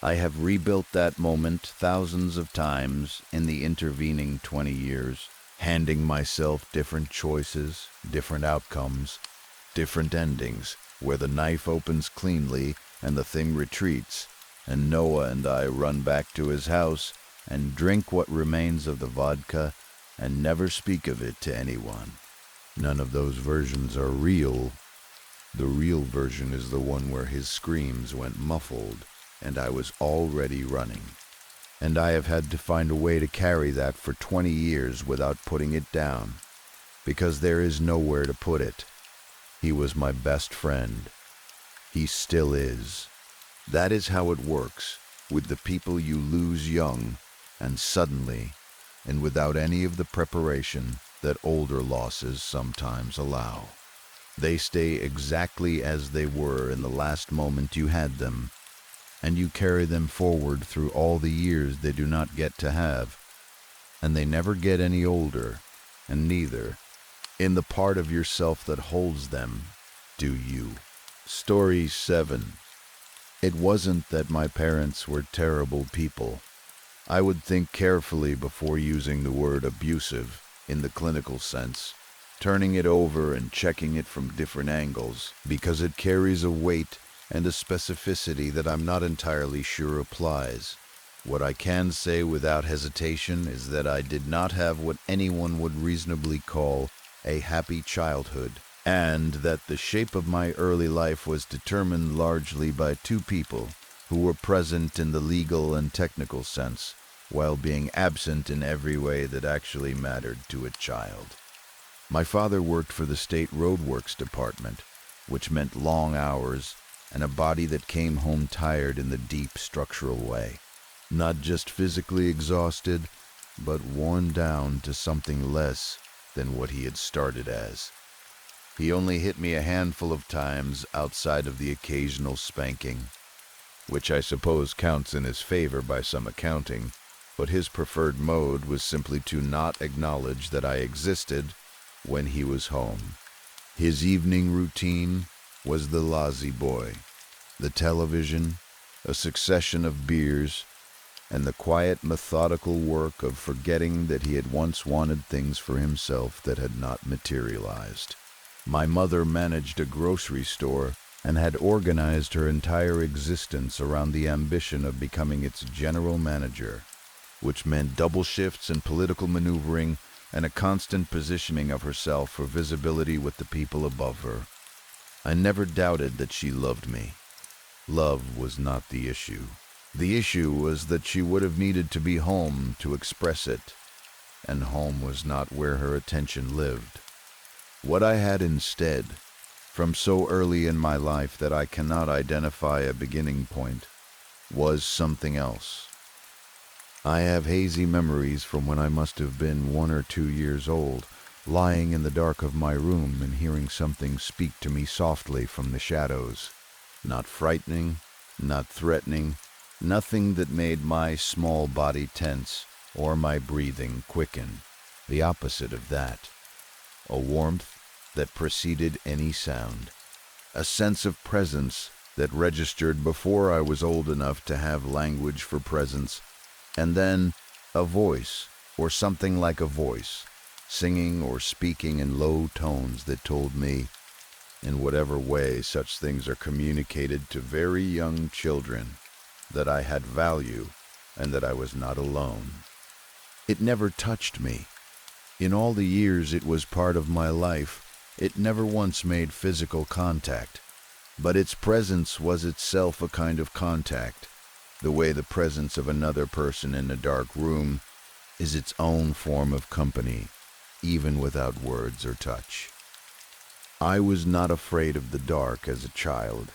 I have rebuilt that moment thousands of times in the intervening 20 years, handing myself different choices, different outcomes, different endings, where the knife opens cleanly and the thing retreats, and Noah and I run back to his house and drink what remains of the vodka and never speak of it to anyone. None of those versions are real, The real version is the one where his screams went muffled and I was already running. And I have had to find a way to carry that for 20 years without putting it down, because there is nowhere to put it. He was my best friend. He still is. That is how it works with the people you lose young and suddenly, and without any of the preparation that older losses sometimes allow. They stay exactly as they were in the last moment you had them, and you carry them forward through all the years they do not get to have, and they never get any older, and neither, in the part of yourself that holds them, do you. Story 7. It wasn't that my parents were terrible people. I would think carefully before using the word abusive in the clinical sense, turning it over and checking it from different angles, because it carries a weight and a specificity that I'm not entirely sure applies. What I can say without hesitation is that I did not have what anyone would reasonably call a happy childhood, and that the shape of my early life was determined largely by two people who were present in the legal and technical sense, while being absent in every way that actually mattered to a child. My father worked for the state roadworks department, which meant long hours and a body that came home tired in the deep structural way. Not just physically exhausted, but worn down to something less than what he had started as. He only hit me a handful of times outside of the occasional spanking, which I suppose counts in his favor by some accounting, but his preferred mode was simply to not acknowledge that I existed when he was home. His evening routine was the lazy boy, the television, a succession of beers, and the quiet, methodical work of forgetting that he had once wanted things for himself that had not materialized. My mother managed a grocery store and had organized her entire existence around the ambition of becoming its general manager, which meant double shifts and political maneuvering and a constant positioning of herself for visibility with the people above her. I never doubted that she loved me. Love was not the issue. The issue was that she would have needed to be home to express it, and home was not where her attention lived. What I had instead, from so early in my life that I cannot identify a beginning point, was something else. I have hazy memories from when I must have been 1 or 2 years old, lying in the dark of my room and hearing something speak to me softly from the shadows. Not frightening, not threatening, nothing that made my small body tense or my breathing quicken. The opposite of that. A warmth that preceded any sound. A sense of presence that registered before I was old enough to have language for presence. And then a voice, or something like a voice, singing or speaking in low tones that told me, in whatever way such things are communicated to very young children, that I had value and that I was not alone. It never touched me. In all the years it was part of my life, it never once made physical contact, but its presence was itself a kind of contact, the way the presence of another person in a dark room is its own form of company, even without words or touch. I was not afraid of the dark as a child,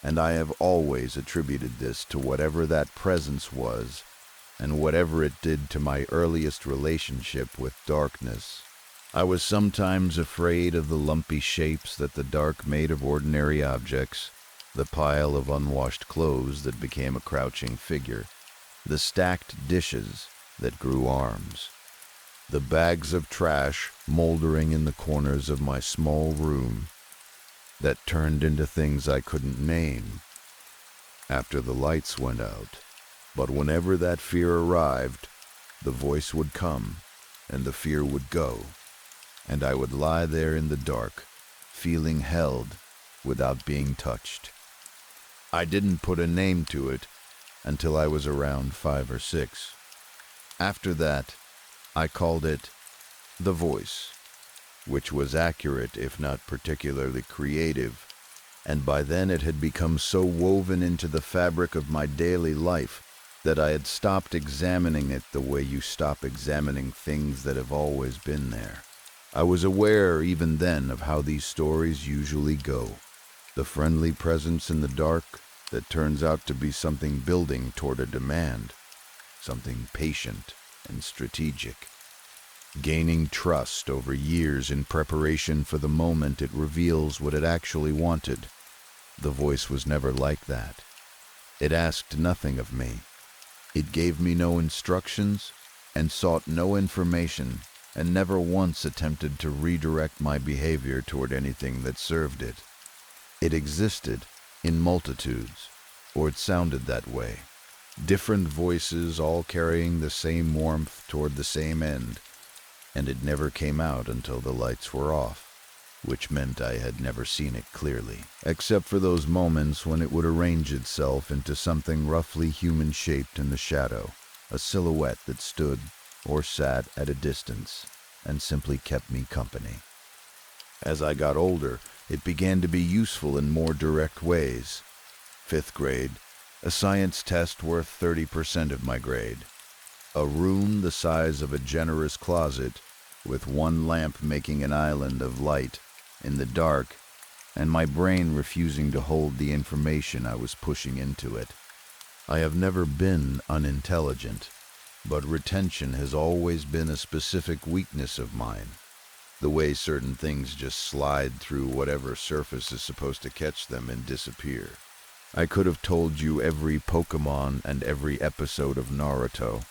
and I have always attributed this to whatever that presence was and whatever it did to my earliest relationship with darkness. I was sometimes afraid of the lumpy shapes that the dark made of ordinary objects, the pile of unwashed clothes that became a crouching figure, the stacked dishes that grew arms, the bags of trash moldering in the corners of my small room that turned into things I couldn't name after the lights went out. But whenever that fear arrived, the voice would come and the fear would go, and I would lie there in the dark, feeling held without being touched. I didn't put a name to it until I was around 5 or 6. After that, I called it the voice, which was accurate if not particularly creative, and by then it had become so woven into the fabric of my daily life that I had stopped examining it the way you stop examining things that have always been there. I was aware even then of how these stories usually go. The friendly presence in the dark that turns out to be something building toward a demand, something patient and strategic, gaining trust over years in preparation for the moment it reveals what it actually wanted. The voice was never like that. It asked nothing of me. It gave me no instructions and sought no information, and never once attempted to redirect my behavior toward anything that served it. It existed in multitudes, or it sounded that way. Different voices all carrying the same warmth toward the same end, and it never came out until the lights were off, which meant I had never seen it clearly, except for those moments when it would arrange itself into something roughly human-shaped in the shadow, a silhouette that stood or sat at a distance and simply kept me company. As I got older, it began to be useful in more direct ways. 5th grade, a science test worth 30% of my grade. A room the size of a generous closet, with one lamp making an island of light in the dark, and my brain refusing to hold the information I was pushing into it. I have never been unintelligent, but retention has always been a specific weakness of mine. The way certain things just slide through whatever surface is supposed to catch them and disappear. I could have told you every Pokemon and every episode of Naruto,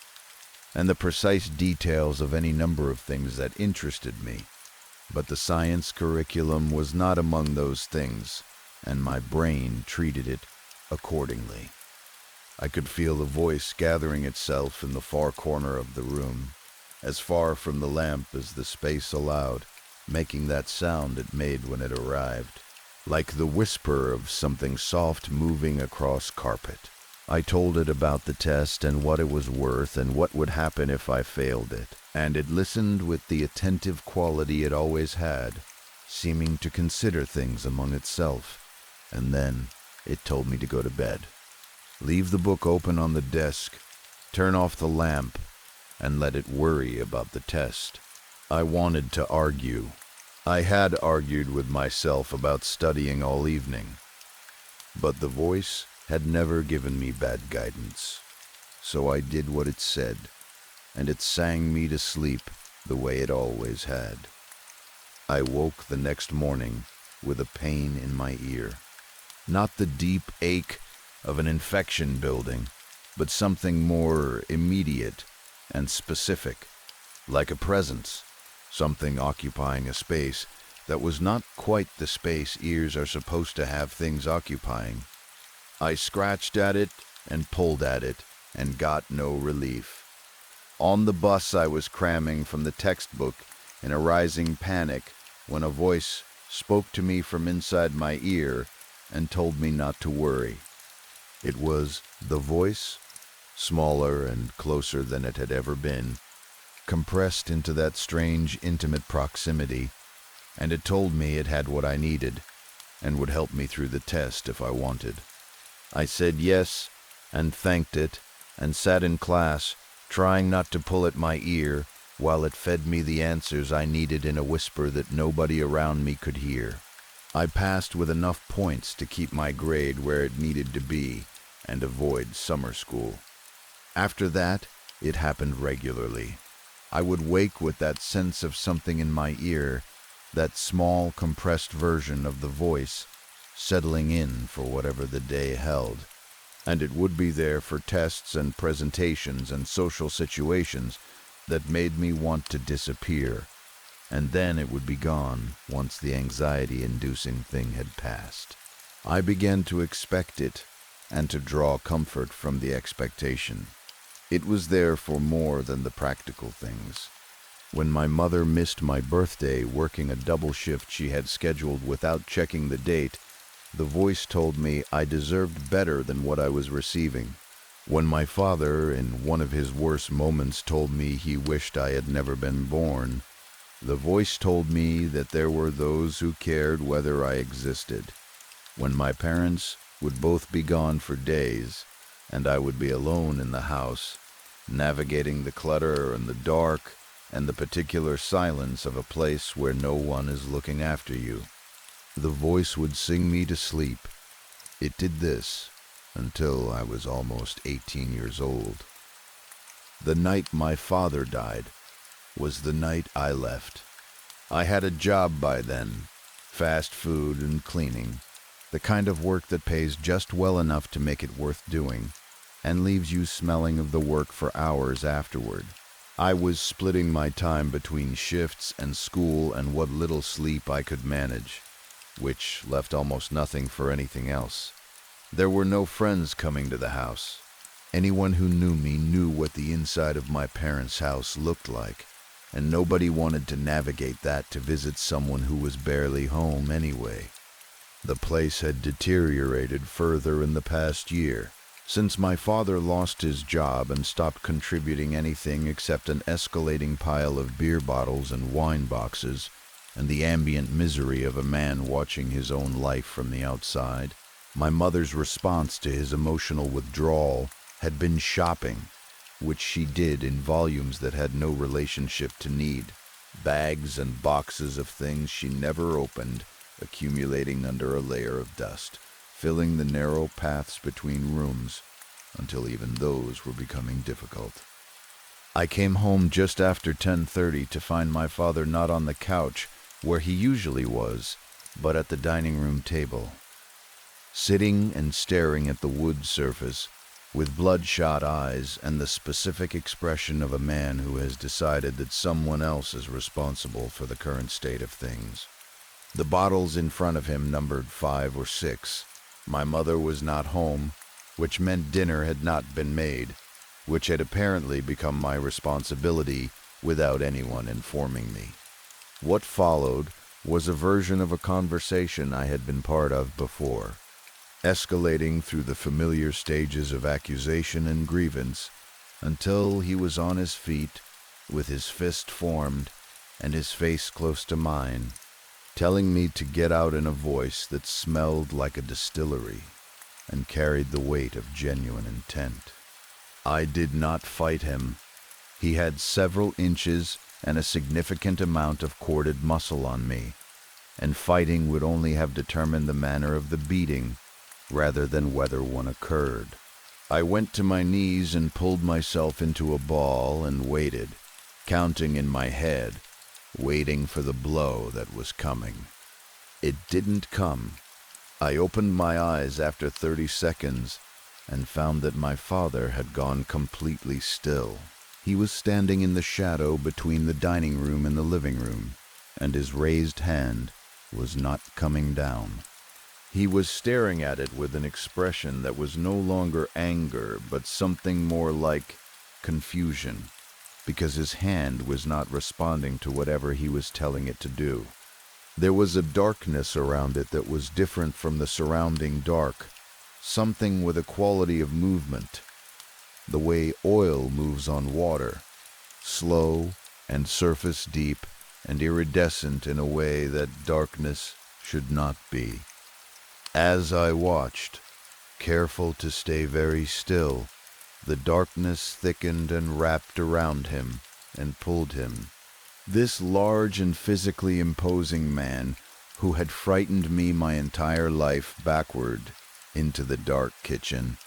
and the precise details of any number of things that interested me, but the science curriculum was not among those things, and my brain treated it accordingly. I could feel the voice gathering itself in the far corner of the room, as far from the lamp as the space allowed, making that sound it made when it arrived, like the whisper of something soft moving across carpet. I told it about the test and what it was worth and what would happen if I failed it, and it listened with the attentive quality it always had, seeming to consider things among itself, and then it told me to go to bed. Leave the book open on the desk, turn off the lamp, and let it worry about the test. I wanted to argue. I had argued with myself about studying all evening, but the voice had never given me bad guidance, so I did what it said, and it sang me to sleep the way it always had. I woke the next morning with a pain in my ear, not the deep ache of an infection building, but something more immediate and specific, like a presence, something occupying a space that was not quite the space ears are supposed to have things occupying. I scratched at it and pulled at it and got no relief. On the bus I was cramming from the textbook in a rising panic when a voice spoke to me from inside my ear and told me not to worry. It was the voice, smaller and closer than it had ever been, compressed into that strange, intimate proximity, and it told me it had what I needed and would help me through the test if I wanted. I said yes and thanked it and sat in class, trying not to pull at my ear while it fed me the answers I needed in a whisper that nobody around me could hear. I passed with enough points to keep my grade where it needed to be and avoid summer school. After that, it happened regularly. I would wake with that sense of something in my ear, that small, compressed version of the voice, settling in for whatever the day held. And it would be there for tests and presentations and social situations that made me want to disappear, and then it would be gone once the anxiety-inducing thing had passed. I began to expect it, and to draw comfort from the expectation. It was there for more than the practical things. When my mother missed my birthday working a double shift she had scheduled without checking the date, the voice told me I deserved better than what I was receiving. When my father, in one of his worst moments, told me he wished I had never been born, the voice told me that there were those who cared whether I existed. when my parents would both be gone for days, and I would be alone in the house, navigating the clutter and the dark and the particular silence of a place where no one is looking after you. The voice would sing me to sleep. It did this until I was almost 18 years old. The night my father died was the night I left. I had a job by then, fast food and cleaning, the kind of work that pays just well enough to make it worth doing, and leaves you smelling of the work for hours afterward. I was splitting my time between shifts and school and what little sleep I could manage, which left almost nothing for anything else. There were no friends coming to the house. Anyone who knew me knew what the inside of my parents' house looked like, and nobody wanted to navigate that to visit someone who was barely home anyway. The place had deteriorated further in the past year, since my father lost his job and stopped contributing anything except an escalating pile of beer bottles and wine boxes, and the ambient misery of a man watching his own life from the outside. My mother's response to his emotional withdrawal had been shopping, which she did in volumes that had no relationship to need. Bags and boxes of things she never opened, accumulating under a layer of dust, filling the narrow paths between rooms until even those were becoming difficult. I came home just after 10:30 to find my father not on the couch where he usually was, but at the dining room table, sitting and staring at the wood surface with bloodshot eyes and the specific expression of a man who has decided that someone else is responsible for the current state of things. The bottles in front of him numbered 5 or 6. My mother was not home, which meant dinner had not been made, which had apparently become my responsibility without anyone informing me. What followed was a version of a conversation I had been part of before, escalating through the familiar stages of accusation and grievance until he was on his feet with his fist formed and his face close to mine, telling me to get out in a voice that smelled like a distillery and carried the weight of genuine intent. I did not fight him. He had several inches and a significant amount of corded muscle on me, and fighting would only have determined the manner of the beating rather than whether one occurred. I went to my knees and pulled myself into a ball and waited, counting in my head, waiting for the blow that was coming. It didn't come. I opened my eyes after 30 seconds and found that my father had gone completely still. He was standing in the shadow between the dining room and the living room, and his raised hand was not coming down. He was staring at it with an expression that was no longer anger, but something more like confusion, because his hand was not responding to whatever he was telling it to do. There was a darkness around it that was different from the surrounding dark, something with a quality of movement, the way oil moves on water, slow and surface deep and iridescent in a way that darkness should not be. As I watched, careful to stay very still, the darkness thickened and wrapped around him and pulled him. This large and physically imposing man, who had frightened me my entire life, backward into the dark kitchen.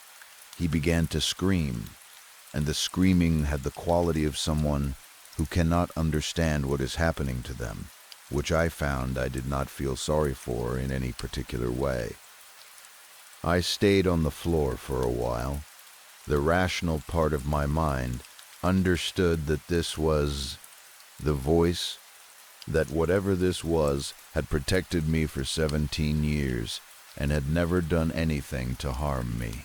He began to scream, and the screaming had the quality of someone who cannot understand what is happening to them, which I found I did not feel sorry for in any particular way. I stayed on the floor for a while. The rational part of my mind understood that this was the voice, that whatever this was had protected me for 17 years and had never done anything to harm me.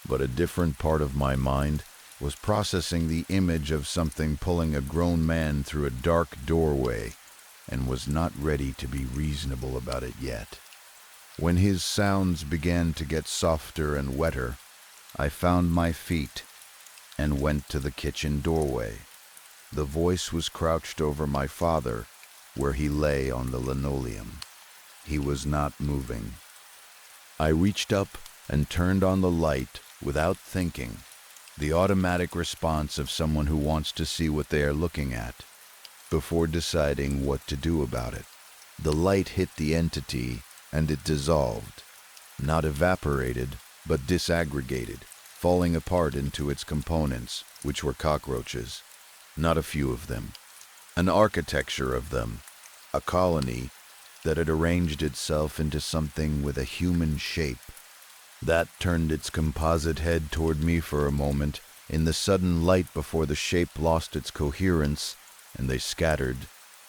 But a different part of my mind was processing the image of something pulling a grown man through a dark doorway and was not ready to be reasonable about it yet. When his sounds began to get softer and wetter, I found my feet and went to the kitchen doorway. The voice was crouched over my father, where he lay on the linoleum. He was not moving. I reached up and turned on the light without thinking, the automatic response of someone who wants to see what they are looking at before deciding what to do about it. The light hit the entity and it dissolved, not evaporated, but disaggregated, falling apart into its components, which were cockroaches. Not a few of them. An architecture of them. A colony that had arranged itself into something with a human shape. That turned its composite head toward me for a moment in the sudden light before the shape lost its coherence and they scattered,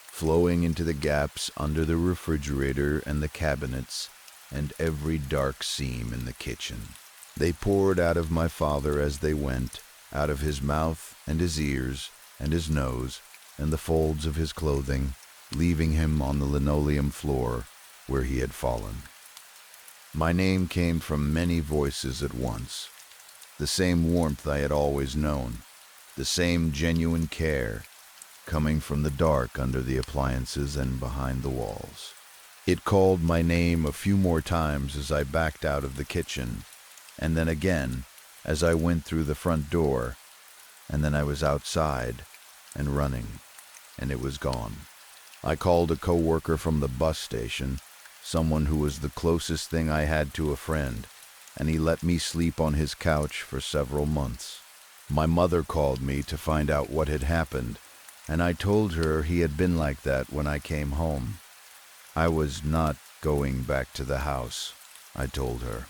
flowing into the gaps under the refrigerator and the cabinets and every dark seam in the kitchen. They poured out of my father as they went, out of his mouth and his ears and his nose and the folds of his clothing, leaving him on the linoleum floor where he had fallen. My name came from many voices at once. The same warmth I had always known, the same genuine care, coming from the dark under the appliances and behind the walls. It called my name a few more times as I backed out of the kitchen, and then again as I went through the front door, and then I was outside and running, and it was gone. I called a coworker from the bus station, someone who was the closest thing I had to a friend, and he let me sleep on his couch for several months. My mother called me to find out what had happened, and I told her he had been like that when I came home. I was not going back to the house, I told her.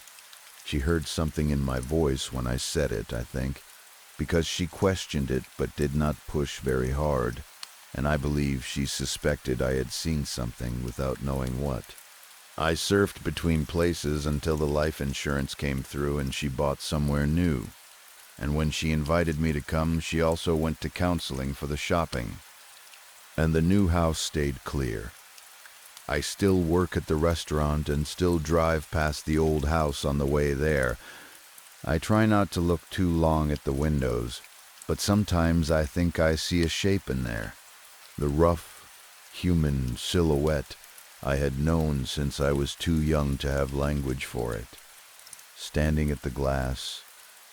She heard something in my voice when I said it, I think, because she questioned it but did not push very hard, and I believe she suspected I had seen something without knowing what. I surfed between places until the life insurance came through and she bought somewhere new. And when she invited me to come, she also went to counseling for the shopping. And the new house stayed clear. I still work at the restaurant and still drive past the old house on the way there. I try not to look too long at the windows, but sometimes I think I see a shape in there. The rough, human silhouette I had known since I was too young to have language for it, standing at the glass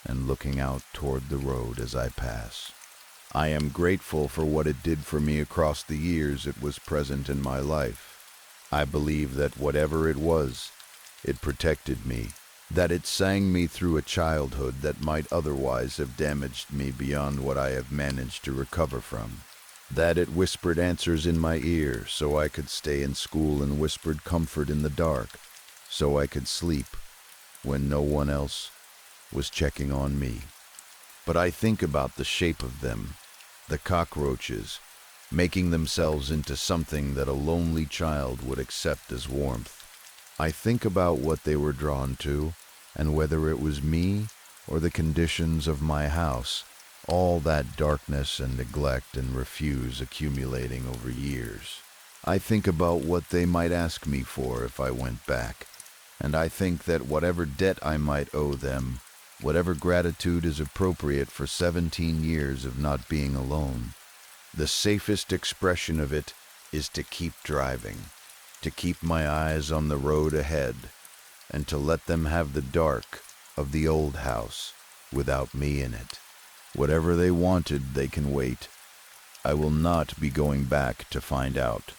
and looking out toward the road as I pass. I am grateful for what it did for me across the years it was present in my life. I believe that whatever it was, it protected me, that it sang me through a childhood that might otherwise have damaged me beyond what I have managed to recover from. That it whispered answers in my ear so I could stay in school and whispered comfort in the dark so I could sleep when no one else was checking on me. But I think about the shape of them, the cockroaches, making themselves into something that a lonely child would accept as warmth. I think about what they were drawn to and whether it was me or the conditions of my house. All that darkness and neglect and refuse accumulating over years. I think about what they might ask me for if I went back, and I think that whatever debt I might owe them, whatever gratitude is appropriate for 17 years of not being alone, the safest expression of it is to keep driving, to keep my eyes on the road ahead, and to let them have the dark of the old house without me in it. Whatever they wanted, they can wait. I will not be going back to find out.